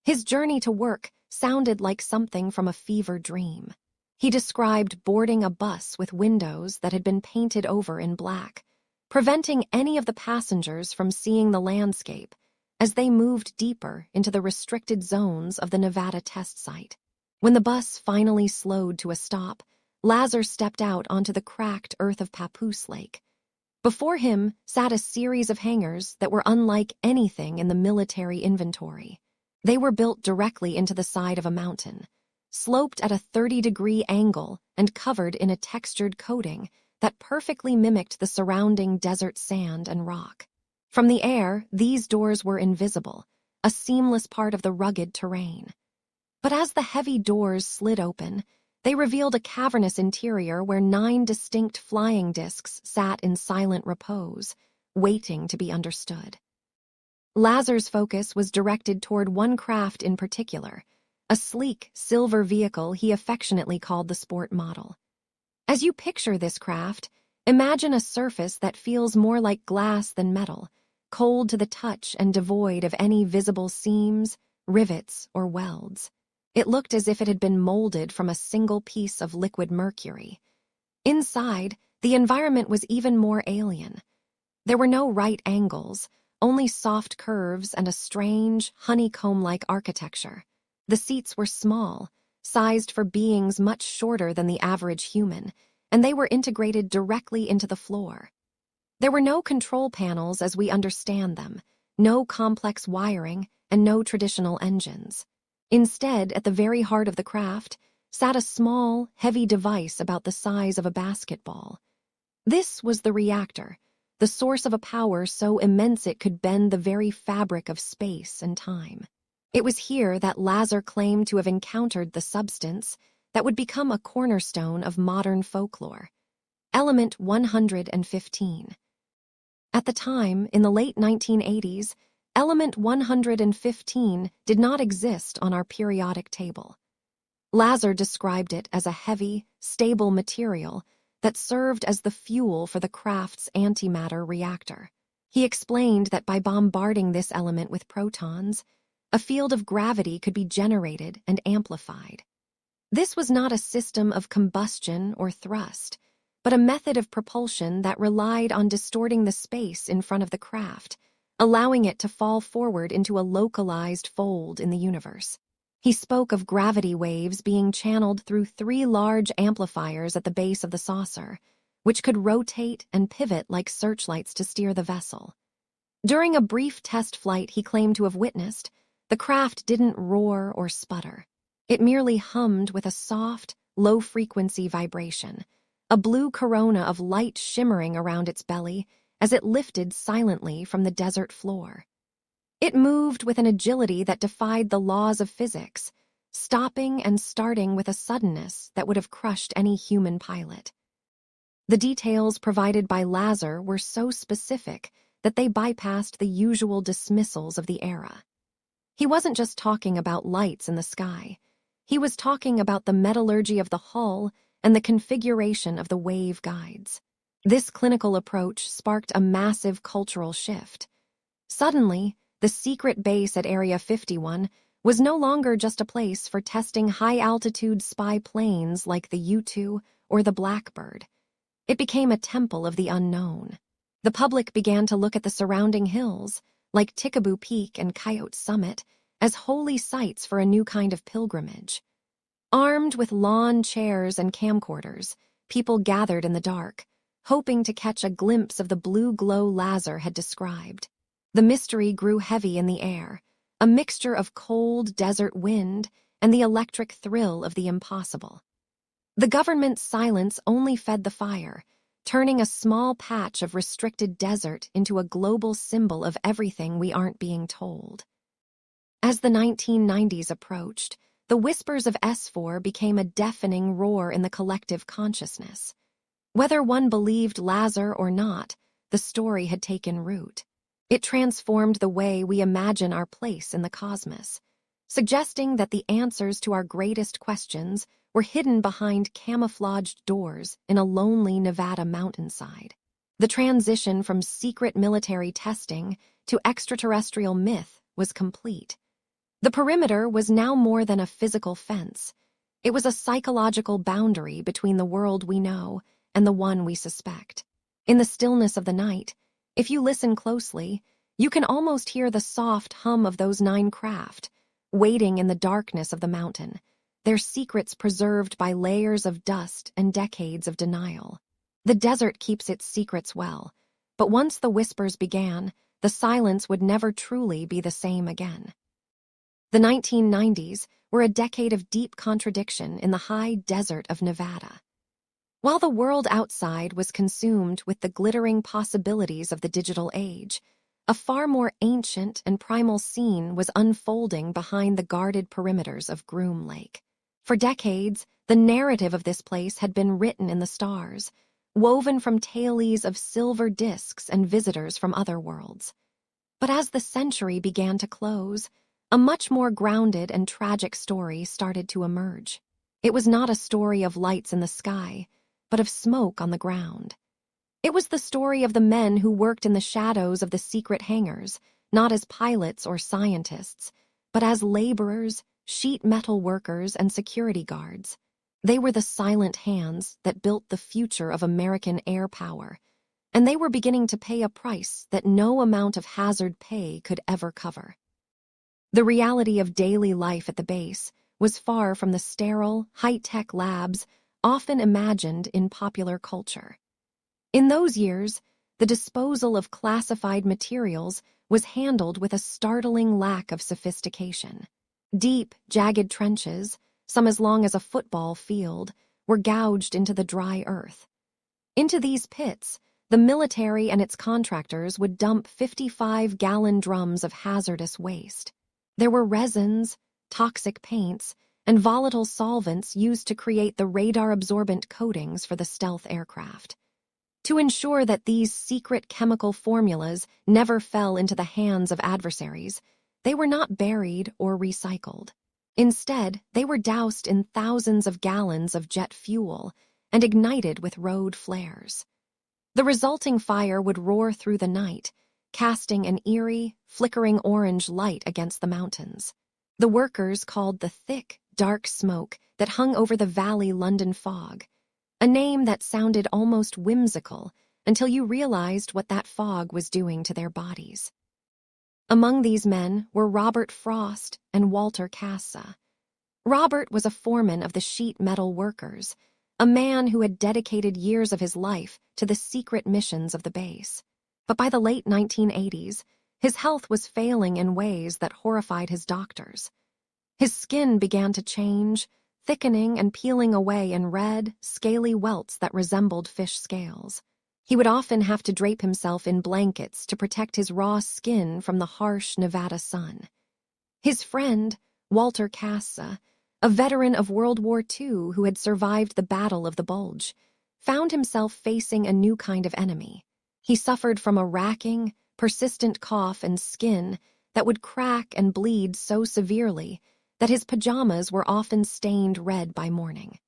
A: His journey to work sounded like something from a fever dream. He described boarding a bus with windows that had been painted over in black, preventing any of the passengers from seeing the landscape as they moved deeper into the restricted zones of the Nevada test site. When the bus finally slowed to a stop, Lazar stepped out onto the cracked earth of Papoose Lake. Before him sat a series of hangars that were unlike anything in the military inventory. They were built directly into the side of a mountain, sloped at a 30-degree angle and covered in a textured coating that perfectly mimicked the surrounding desert sand and rock. From the air, these doors were invisible, a seamless part of the rugged terrain. But as the heavy doors slid open, they revealed a cavernous interior where 9 distinct flying discs sat in silent repose, waiting to be understood. Lazar's focus was directed toward one craft in particular, a sleek, silver vehicle he affectionately called the Sport Model. As you picture this craft, imagine a surface that feels more like glass than metal, cold to the touch and devoid of any visible seams, rivets, or welds. It looked as if it had been molded from a single piece of liquid mercury. Inside, the environment was even more alien. There were no right angles, only soft curves and a strange, honeycomb-like architecture. The seats were small, sized for beings much shorter than the average human, and they were integrated directly into the floor. There were no control panels as we understand them, no complex wiring, and no traditional engines. Instead, at the very heart of the craft, sat a small, heavy device about the size of a basketball. This was the reactor, the source of a power so immense it could bend the very fabric of space and time. It was here that Lazar claimed to have encountered the substance that would become a cornerstone of modern folklore, element 115. At the time, in the late 1980s, element 115 did not exist on our periodic table. Lazar described it as a heavy, stable material that served as the fuel for the craft's antimatter reactor. He explained that by bombarding this element with protons, a field of gravity could be generated and amplified. This was not a system of combustion or thrust, but a method of propulsion that relied on distorting the space in front of the craft, allowing it to fall forward into a localized fold in the universe. He spoke of gravity waves being channeled through 3 large amplifiers at the base of the saucer, which could rotate and pivot like searchlights to steer the vessel. During a brief test flight he claimed to have witnessed, the craft didn't roar or sputter. It merely hummed with a soft, low-frequency vibration, a blue corona of light shimmering around its belly as it lifted silently from the desert floor. It moved with an agility that defied the laws of physics, stopping and starting with a suddenness that would have crushed any human pilot. The details provided by Lazar were so specific that they bypassed the usual dismissals of the era. He wasn't just talking about lights in the sky. He was talking about the metallurgy of the hull and the configuration of the wave guides. This clinical approach sparked a massive cultural shift. Suddenly, the secret base at Area 51 was no longer just a place for testing high-altitude spy planes like the U-2 or the Blackbird. It became a temple of the unknown. The public began to look at the surrounding hills, like Tikaboo Peak and Coyote Summit, as holy sites for a new kind of pilgrimage. Armed with lawn chairs and camcorders, people gathered in the dark, hoping to catch a glimpse of the blue glow Lazar had described. The mystery grew heavy in the air, a mixture of cold desert wind and the electric thrill of the impossible. The government's silence only fed the fire, turning a small patch of restricted desert into a global symbol of everything we aren't being told. As the 1990s approached, The whispers of S4 became a deafening roar in the collective consciousness. Whether one believed Lazar or not, the story had taken root. It transformed the way we imagine our place in the cosmos, suggesting that the answers to our greatest questions were hidden behind camouflaged doors in a lonely Nevada mountainside. The transition from secret military testing to extraterrestrial myth was complete. The perimeter was now more than a physical fence. It was a psychological boundary between the world we know and the one we suspect. In the stillness of the night, if you listen closely, you can almost hear the soft hum of those 9 craft, waiting in the darkness of the mountain, their secrets preserved by layers of dust and decades of denial. The desert keeps its secrets well, but once the whispers began, the silence would never truly be the same again. The 1990s were a decade of deep contradiction in the high desert of Nevada. While the world outside was consumed with the glittering possibilities of the digital age, a far more ancient and primal scene was unfolding behind the guarded perimeters of Groom Lake. For decades, the narrative of this place had been written in the stars, woven from tailies of silver discs and visitors from other worlds. But as the century began to close, a much more grounded and tragic story started to emerge. It was not a story of lights in the sky, but of smoke on the ground. It was the story of the men who worked in the shadows of the secret hangars, not as pilots or scientists, but as laborers, sheet metal workers, and security guards. They were the silent hands that built the future of American air power, and they were beginning to pay a price that no amount of hazard pay could ever cover. The reality of daily life at the base was far from the sterile, high-tech labs often imagined in popular culture. In those years, the disposal of classified materials was handled with a startling lack of sophistication. Deep, jagged trenches, some as long as a football field, were gouged into the dry earth. Into these pits, the military and its contractors would dump 55-gallon drums of hazardous waste. There were resins, toxic paints, and volatile solvents used to create the radar-absorbent coatings for the stealth aircraft. To ensure that these secret chemical formulas never fell into the hands of adversaries, they were not buried or recycled. Instead, they were doused in thousands of gallons of jet fuel and ignited with road flares. The resulting fire would roar through the night, casting an eerie, flickering orange light against the mountains. The workers called the thick, dark smoke that hung over the valley London fog, a name that sounded almost whimsical until you realized what that fog was doing to their bodies. Among these men were Robert Frost and Walter Casa. Robert was a foreman of the sheet metal workers, a man who had dedicated years of his life to the secret missions of the base. But by the late 1980s, his health was failing in ways that horrified his doctors. His skin began to change, thickening and peeling away in red, scaly welts that resembled fish scales. He would often have to drape himself in blankets to protect his raw skin from the harsh Nevada sun. His friend, Walter Casa, a veteran of World War II who had survived the Battle of the Bulge, found himself facing a new kind of enemy. He suffered from a racking, persistent cough and skin that would crack and bleed so severely that his pajamas were often stained red by morning.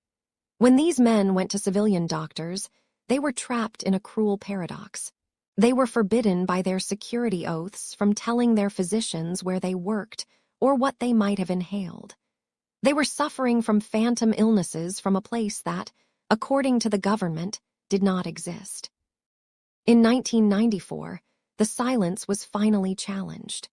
A: When these men went to civilian doctors, they were trapped in a cruel paradox. They were forbidden by their security oaths from telling their physicians where they worked or what they might have inhaled. They were suffering from phantom illnesses from a place that, according to the government, did not exist. In 1994, the silence was finally challenged.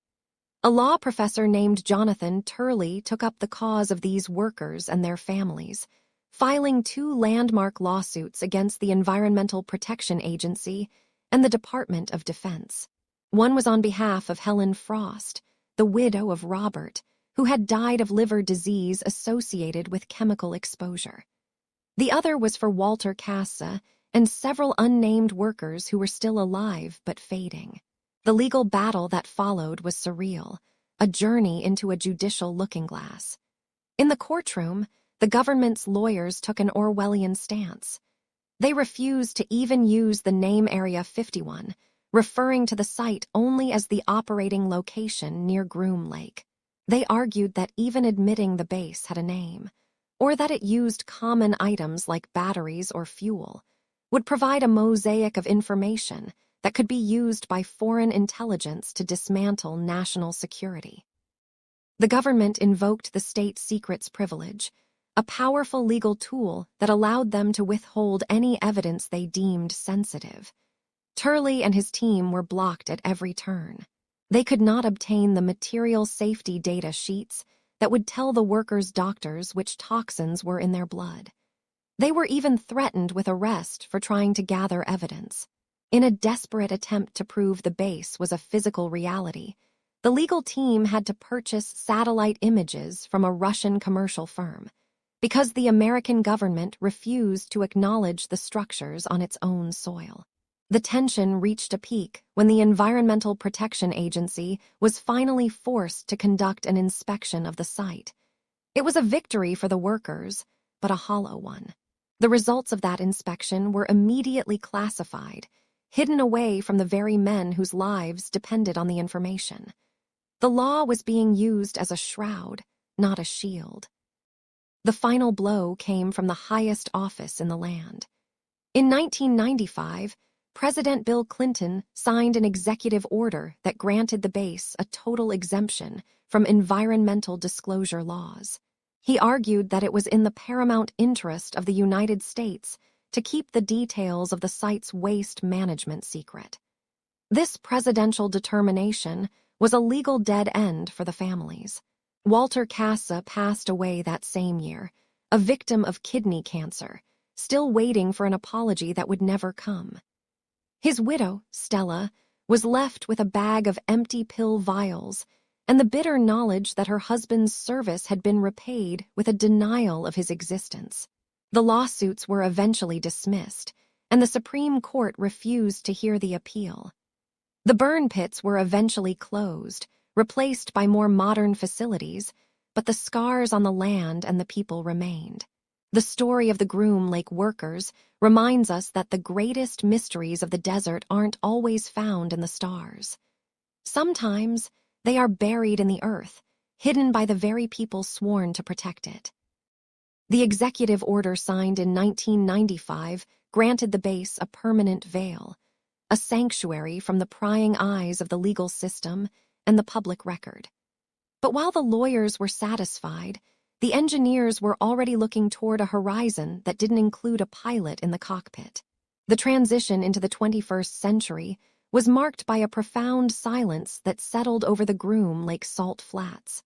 A: A law professor named Jonathan Turley took up the cause of these workers and their families, filing 2 landmark lawsuits against the Environmental Protection Agency and the Department of Defense. One was on behalf of Helen Frost, the widow of Robert, who had died of liver disease associated with chemical exposure. The other was for Walter Casa and several unnamed workers who were still alive but fading. The legal battle that followed was surreal, a journey into a judicial looking-glass. In the courtroom, the government's lawyers took an Orwellian stance. They refused to even use the name Area 51, referring to the site only as the operating location near Groom Lake. They argued that even admitting the base had a name, or that it used common items like batteries or fuel, would provide a mosaic of information that could be used by foreign intelligence to dismantle national security. The government invoked the state secrets privilege, a powerful legal tool that allowed them to withhold any evidence they deemed sensitive. Turley and his team were blocked at every turn. They could not obtain the material safety data sheets that would tell the workers' doctors which toxins were in their blood. They were even threatened with arrest for trying to gather evidence. In a desperate attempt to prove the base was a physical reality, the legal team had to purchase satellite images from a Russian commercial firm, because the American government refused to acknowledge the structures on its own soil. The tension reached a peak when the Environmental Protection Agency was finally forced to conduct an inspection of the site. It was a victory for the workers, but a hollow one. The results of that inspection were immediately classified, hidden away from the very men whose lives depended on the information. The law was being used as a shroud, not a shield. The final blow came from the highest office in the land. In 1995, President Bill Clinton signed an executive order that granted the base a total exemption from environmental disclosure laws. He argued that it was in the paramount interest of the United States to keep the details of the site's waste management secret. This presidential determination was a legal dead end for the families. Walter Casa passed away that same year, a victim of kidney cancer, still waiting for an apology that would never come. His widow, Stella, was left with a bag of empty pill vials and the bitter knowledge that her husband's service had been repaid with a denial of his existence. The lawsuits were eventually dismissed, and the Supreme Court refused to hear the appeal. The burn pits were eventually closed, replaced by more modern facilities, but the scars on the land and the people remained. The story of the Groom Lake workers reminds us that the greatest mysteries of the desert aren't always found in the stars. Sometimes they are buried in the earth, hidden by the very people sworn to protect it. The executive order signed in 1995 granted the base a permanent veil, a sanctuary from the prying eyes of the legal system and the public record. But while the lawyers were satisfied, the engineers were already looking toward a horizon that didn't include a pilot in the cockpit. The transition into the 21st century was marked by a profound silence that settled over the Groom Lake salt flats.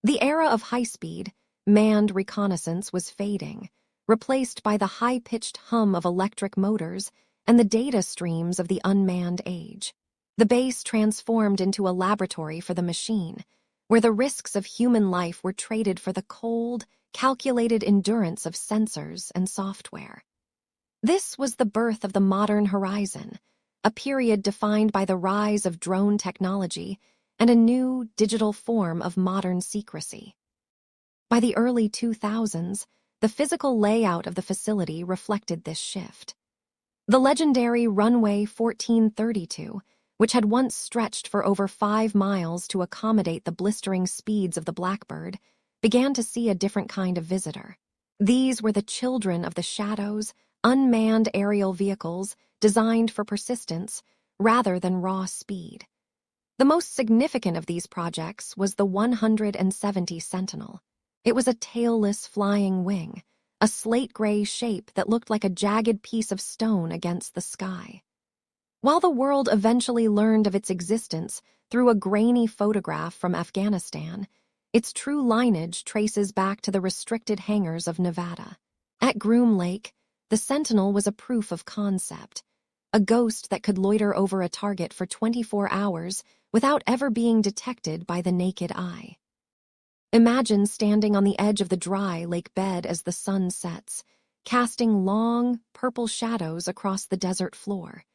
A: The era of high-speed, manned reconnaissance was fading, replaced by the high-pitched hum of electric motors and the data streams of the unmanned age. The base transformed into a laboratory for the machine, where the risks of human life were traded for the cold, calculated endurance of sensors and software. This was the birth of the modern horizon, a period defined by the rise of drone technology and a new, digital form of modern secrecy. By the early 2000s, the physical layout of the facility reflected this shift. The legendary runway 1432, which had once stretched for over 5 miles to accommodate the blistering speeds of the Blackbird, began to see a different kind of visitor. These were the children of the shadows, unmanned aerial vehicles designed for persistence rather than raw speed. The most significant of these projects was the 170 Sentinel. It was a tailless flying wing, a slate-gray shape that looked like a jagged piece of stone against the sky. While the world eventually learned of its existence through a grainy photograph from Afghanistan, its true lineage traces back to the restricted hangars of Nevada. At Groom Lake, the Sentinel was a proof of concept, a ghost that could loiter over a target for 24 hours without ever being detected by the naked eye. Imagine standing on the edge of the dry lake bed as the sun sets, casting long, purple shadows across the desert floor.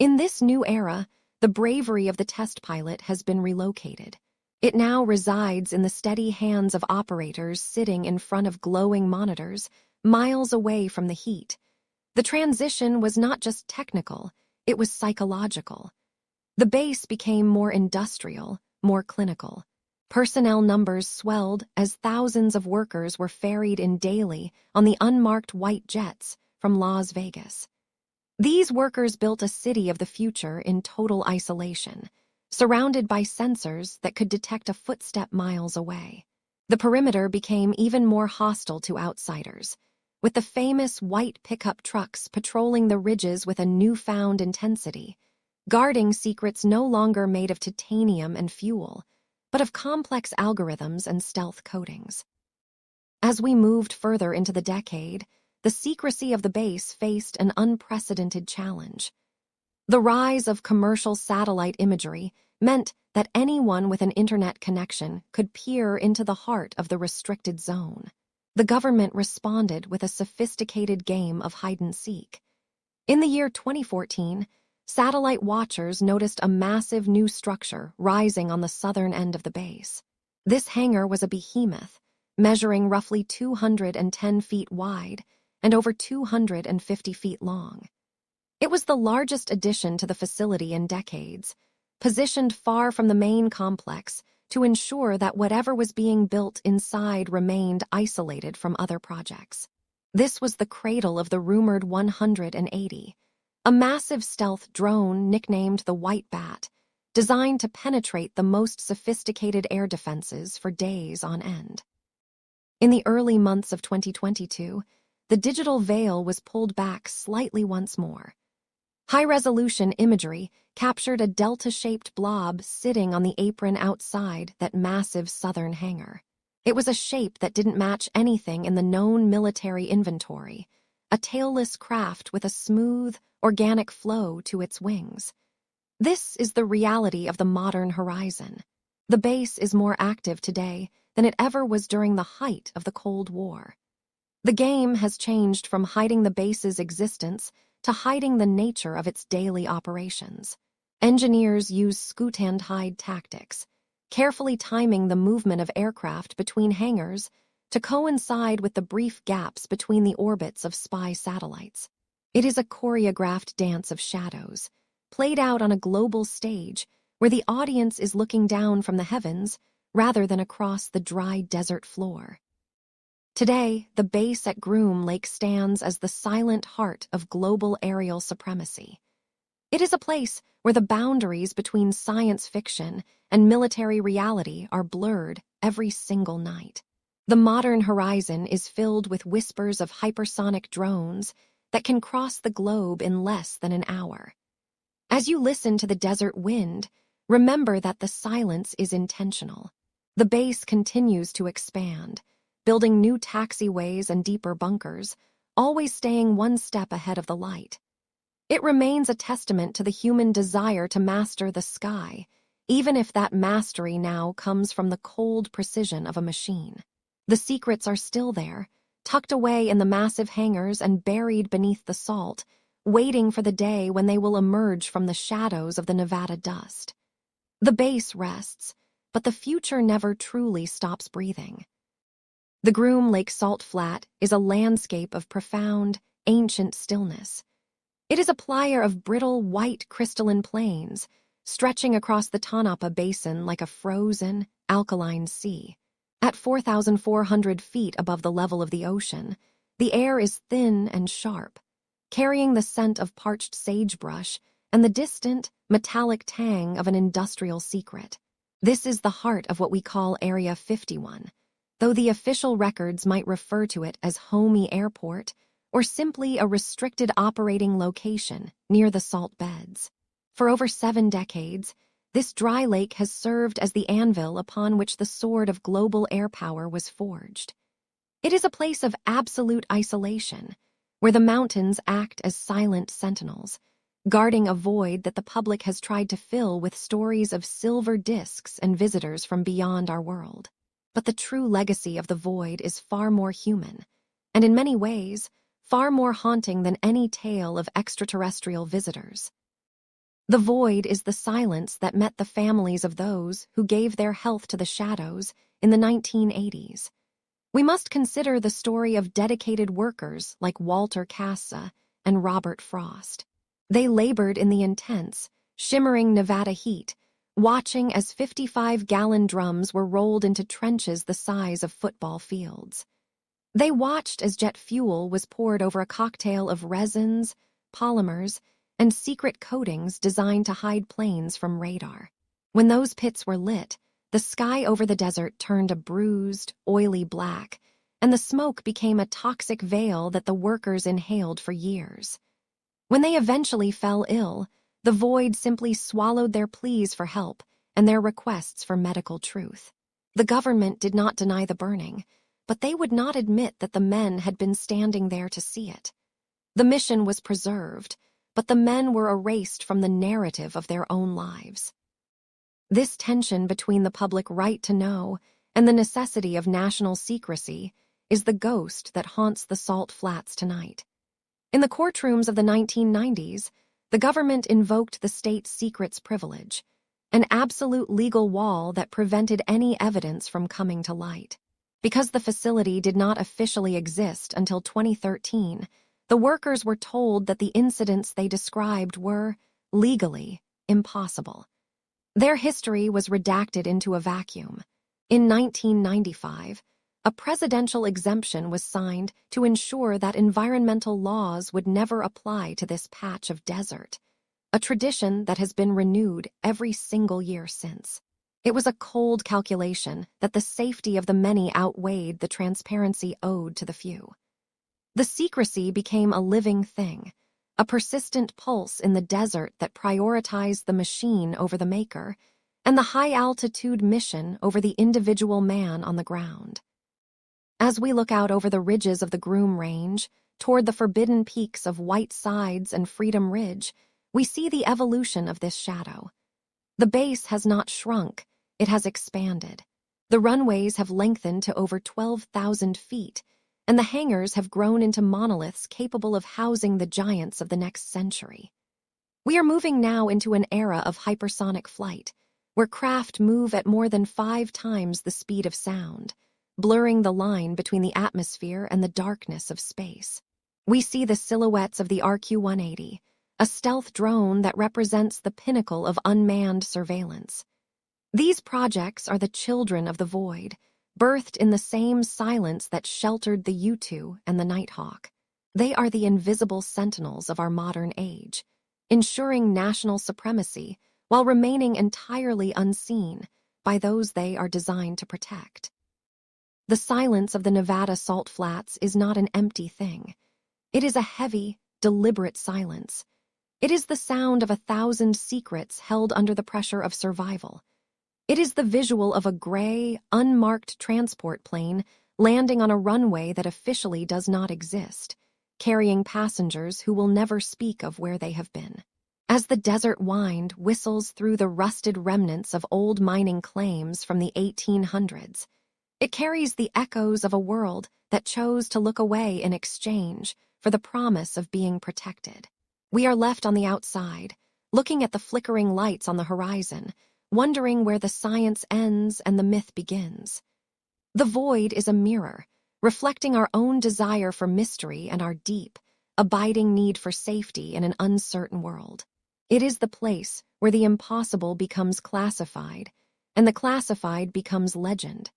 A: In this new era, the bravery of the test pilot has been relocated. It now resides in the steady hands of operators sitting in front of glowing monitors, miles away from the heat. The transition was not just technical, it was psychological. The base became more industrial, more clinical. Personnel numbers swelled as thousands of workers were ferried in daily on the unmarked white jets from Las Vegas. These workers built a city of the future in total isolation, surrounded by sensors that could detect a footstep miles away. The perimeter became even more hostile to outsiders, with the famous white pickup trucks patrolling the ridges with a newfound intensity, guarding secrets no longer made of titanium and fuel, but of complex algorithms and stealth coatings. As we moved further into the decade, the secrecy of the base faced an unprecedented challenge. The rise of commercial satellite imagery meant that anyone with an internet connection could peer into the heart of the restricted zone. The government responded with a sophisticated game of hide-and-seek. In the year 2014, satellite watchers noticed a massive new structure rising on the southern end of the base. This hangar was a behemoth, measuring roughly 210 feet wide and over 250 feet long. It was the largest addition to the facility in decades, positioned far from the main complex to ensure that whatever was being built inside remained isolated from other projects. This was the cradle of the rumored 180, a massive stealth drone nicknamed the White Bat, designed to penetrate the most sophisticated air defenses for days on end. In the early months of 2022, the digital veil was pulled back slightly once more. High-resolution imagery captured a delta-shaped blob sitting on the apron outside that massive southern hangar. It was a shape that didn't match anything in the known military inventory, a tailless craft with a smooth, organic flow to its wings. This is the reality of the modern horizon. The base is more active today than it ever was during the height of the Cold War. The game has changed from hiding the base's existence to hiding the nature of its daily operations. Engineers use scoot-and-hide tactics, carefully timing the movement of aircraft between hangars to coincide with the brief gaps between the orbits of spy satellites. It is a choreographed dance of shadows, played out on a global stage where the audience is looking down from the heavens rather than across the dry desert floor. Today, the base at Groom Lake stands as the silent heart of global aerial supremacy. It is a place where the boundaries between science fiction and military reality are blurred every single night. The modern horizon is filled with whispers of hypersonic drones that can cross the globe in less than an hour. As you listen to the desert wind, remember that the silence is intentional. The base continues to expand, building new taxiways and deeper bunkers, always staying one step ahead of the light. It remains a testament to the human desire to master the sky, even if that mastery now comes from the cold precision of a machine. The secrets are still there, tucked away in the massive hangars and buried beneath the salt, waiting for the day when they will emerge from the shadows of the Nevada dust. The base rests, but the future never truly stops breathing. The Groom Lake Salt Flat is a landscape of profound, ancient stillness. It is a playa of brittle, white crystalline plains, stretching across the Tonopah Basin like a frozen, alkaline sea. At 4,400 feet above the level of the ocean, the air is thin and sharp, carrying the scent of parched sagebrush and the distant, metallic tang of an industrial secret. This is the heart of what we call Area 51. Though the official records might refer to it as Homey Airport or simply a restricted operating location near the salt beds. For over 7 decades, this dry lake has served as the anvil upon which the sword of global air power was forged. It is a place of absolute isolation, where the mountains act as silent sentinels, guarding a void that the public has tried to fill with stories of silver discs and visitors from beyond our world. But the true legacy of the void is far more human, and in many ways, far more haunting than any tale of extraterrestrial visitors. The void is the silence that met the families of those who gave their health to the shadows in the 1980s. We must consider the story of dedicated workers like Walter Casa and Robert Frost. They labored in the intense, shimmering Nevada heat, watching as 55-gallon drums were rolled into trenches the size of football fields. They watched as jet fuel was poured over a cocktail of resins, polymers, and secret coatings designed to hide planes from radar. When those pits were lit, the sky over the desert turned a bruised, oily black, and the smoke became a toxic veil that the workers inhaled for years. When they eventually fell ill, the void simply swallowed their pleas for help and their requests for medical truth. The government did not deny the burning, but they would not admit that the men had been standing there to see it. The mission was preserved, but the men were erased from the narrative of their own lives. This tension between the public right to know and the necessity of national secrecy is the ghost that haunts the Salt Flats tonight. In the courtrooms of the 1990s, the government invoked the state secrets privilege, an absolute legal wall that prevented any evidence from coming to light. Because the facility did not officially exist until 2013, the workers were told that the incidents they described were, legally, impossible. Their history was redacted into a vacuum. In 1995, a presidential exemption was signed to ensure that environmental laws would never apply to this patch of desert, a tradition that has been renewed every single year since. It was a cold calculation that the safety of the many outweighed the transparency owed to the few. The secrecy became a living thing, a persistent pulse in the desert that prioritized the machine over the maker, and the high-altitude mission over the individual man on the ground. As we look out over the ridges of the Groom Range, toward the forbidden peaks of White Sides and Freedom Ridge, we see the evolution of this shadow. The base has not shrunk, it has expanded. The runways have lengthened to over 12,000 feet, and the hangars have grown into monoliths capable of housing the giants of the next century. We are moving now into an era of hypersonic flight, where craft move at more than 5 times the speed of sound, blurring the line between the atmosphere and the darkness of space. We see the silhouettes of the RQ-180, a stealth drone that represents the pinnacle of unmanned surveillance. These projects are the children of the void, birthed in the same silence that sheltered the U-2 and the Nighthawk. They are the invisible sentinels of our modern age, ensuring national supremacy while remaining entirely unseen by those they are designed to protect. The silence of the Nevada Salt Flats is not an empty thing. It is a heavy, deliberate silence. It is the sound of 1,000 secrets held under the pressure of survival. It is the visual of a gray, unmarked transport plane landing on a runway that officially does not exist, carrying passengers who will never speak of where they have been. As the desert wind whistles through the rusted remnants of old mining claims from the 1800s, it carries the echoes of a world that chose to look away in exchange for the promise of being protected. We are left on the outside, looking at the flickering lights on the horizon, wondering where the science ends and the myth begins. The void is a mirror, reflecting our own desire for mystery and our deep, abiding need for safety in an uncertain world. It is the place where the impossible becomes classified, and the classified becomes legend.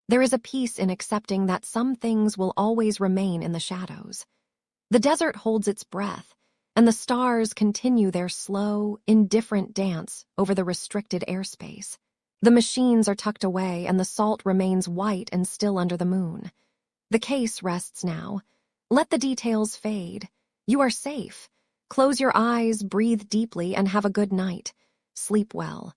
A: There is a peace in accepting that some things will always remain in the shadows. The desert holds its breath, and the stars continue their slow, indifferent dance over the restricted airspace. The machines are tucked away, and the salt remains white and still under the moon. The case rests now. Let the details fade. You are safe. Close your eyes, breathe deeply, and have a good night. Sleep well.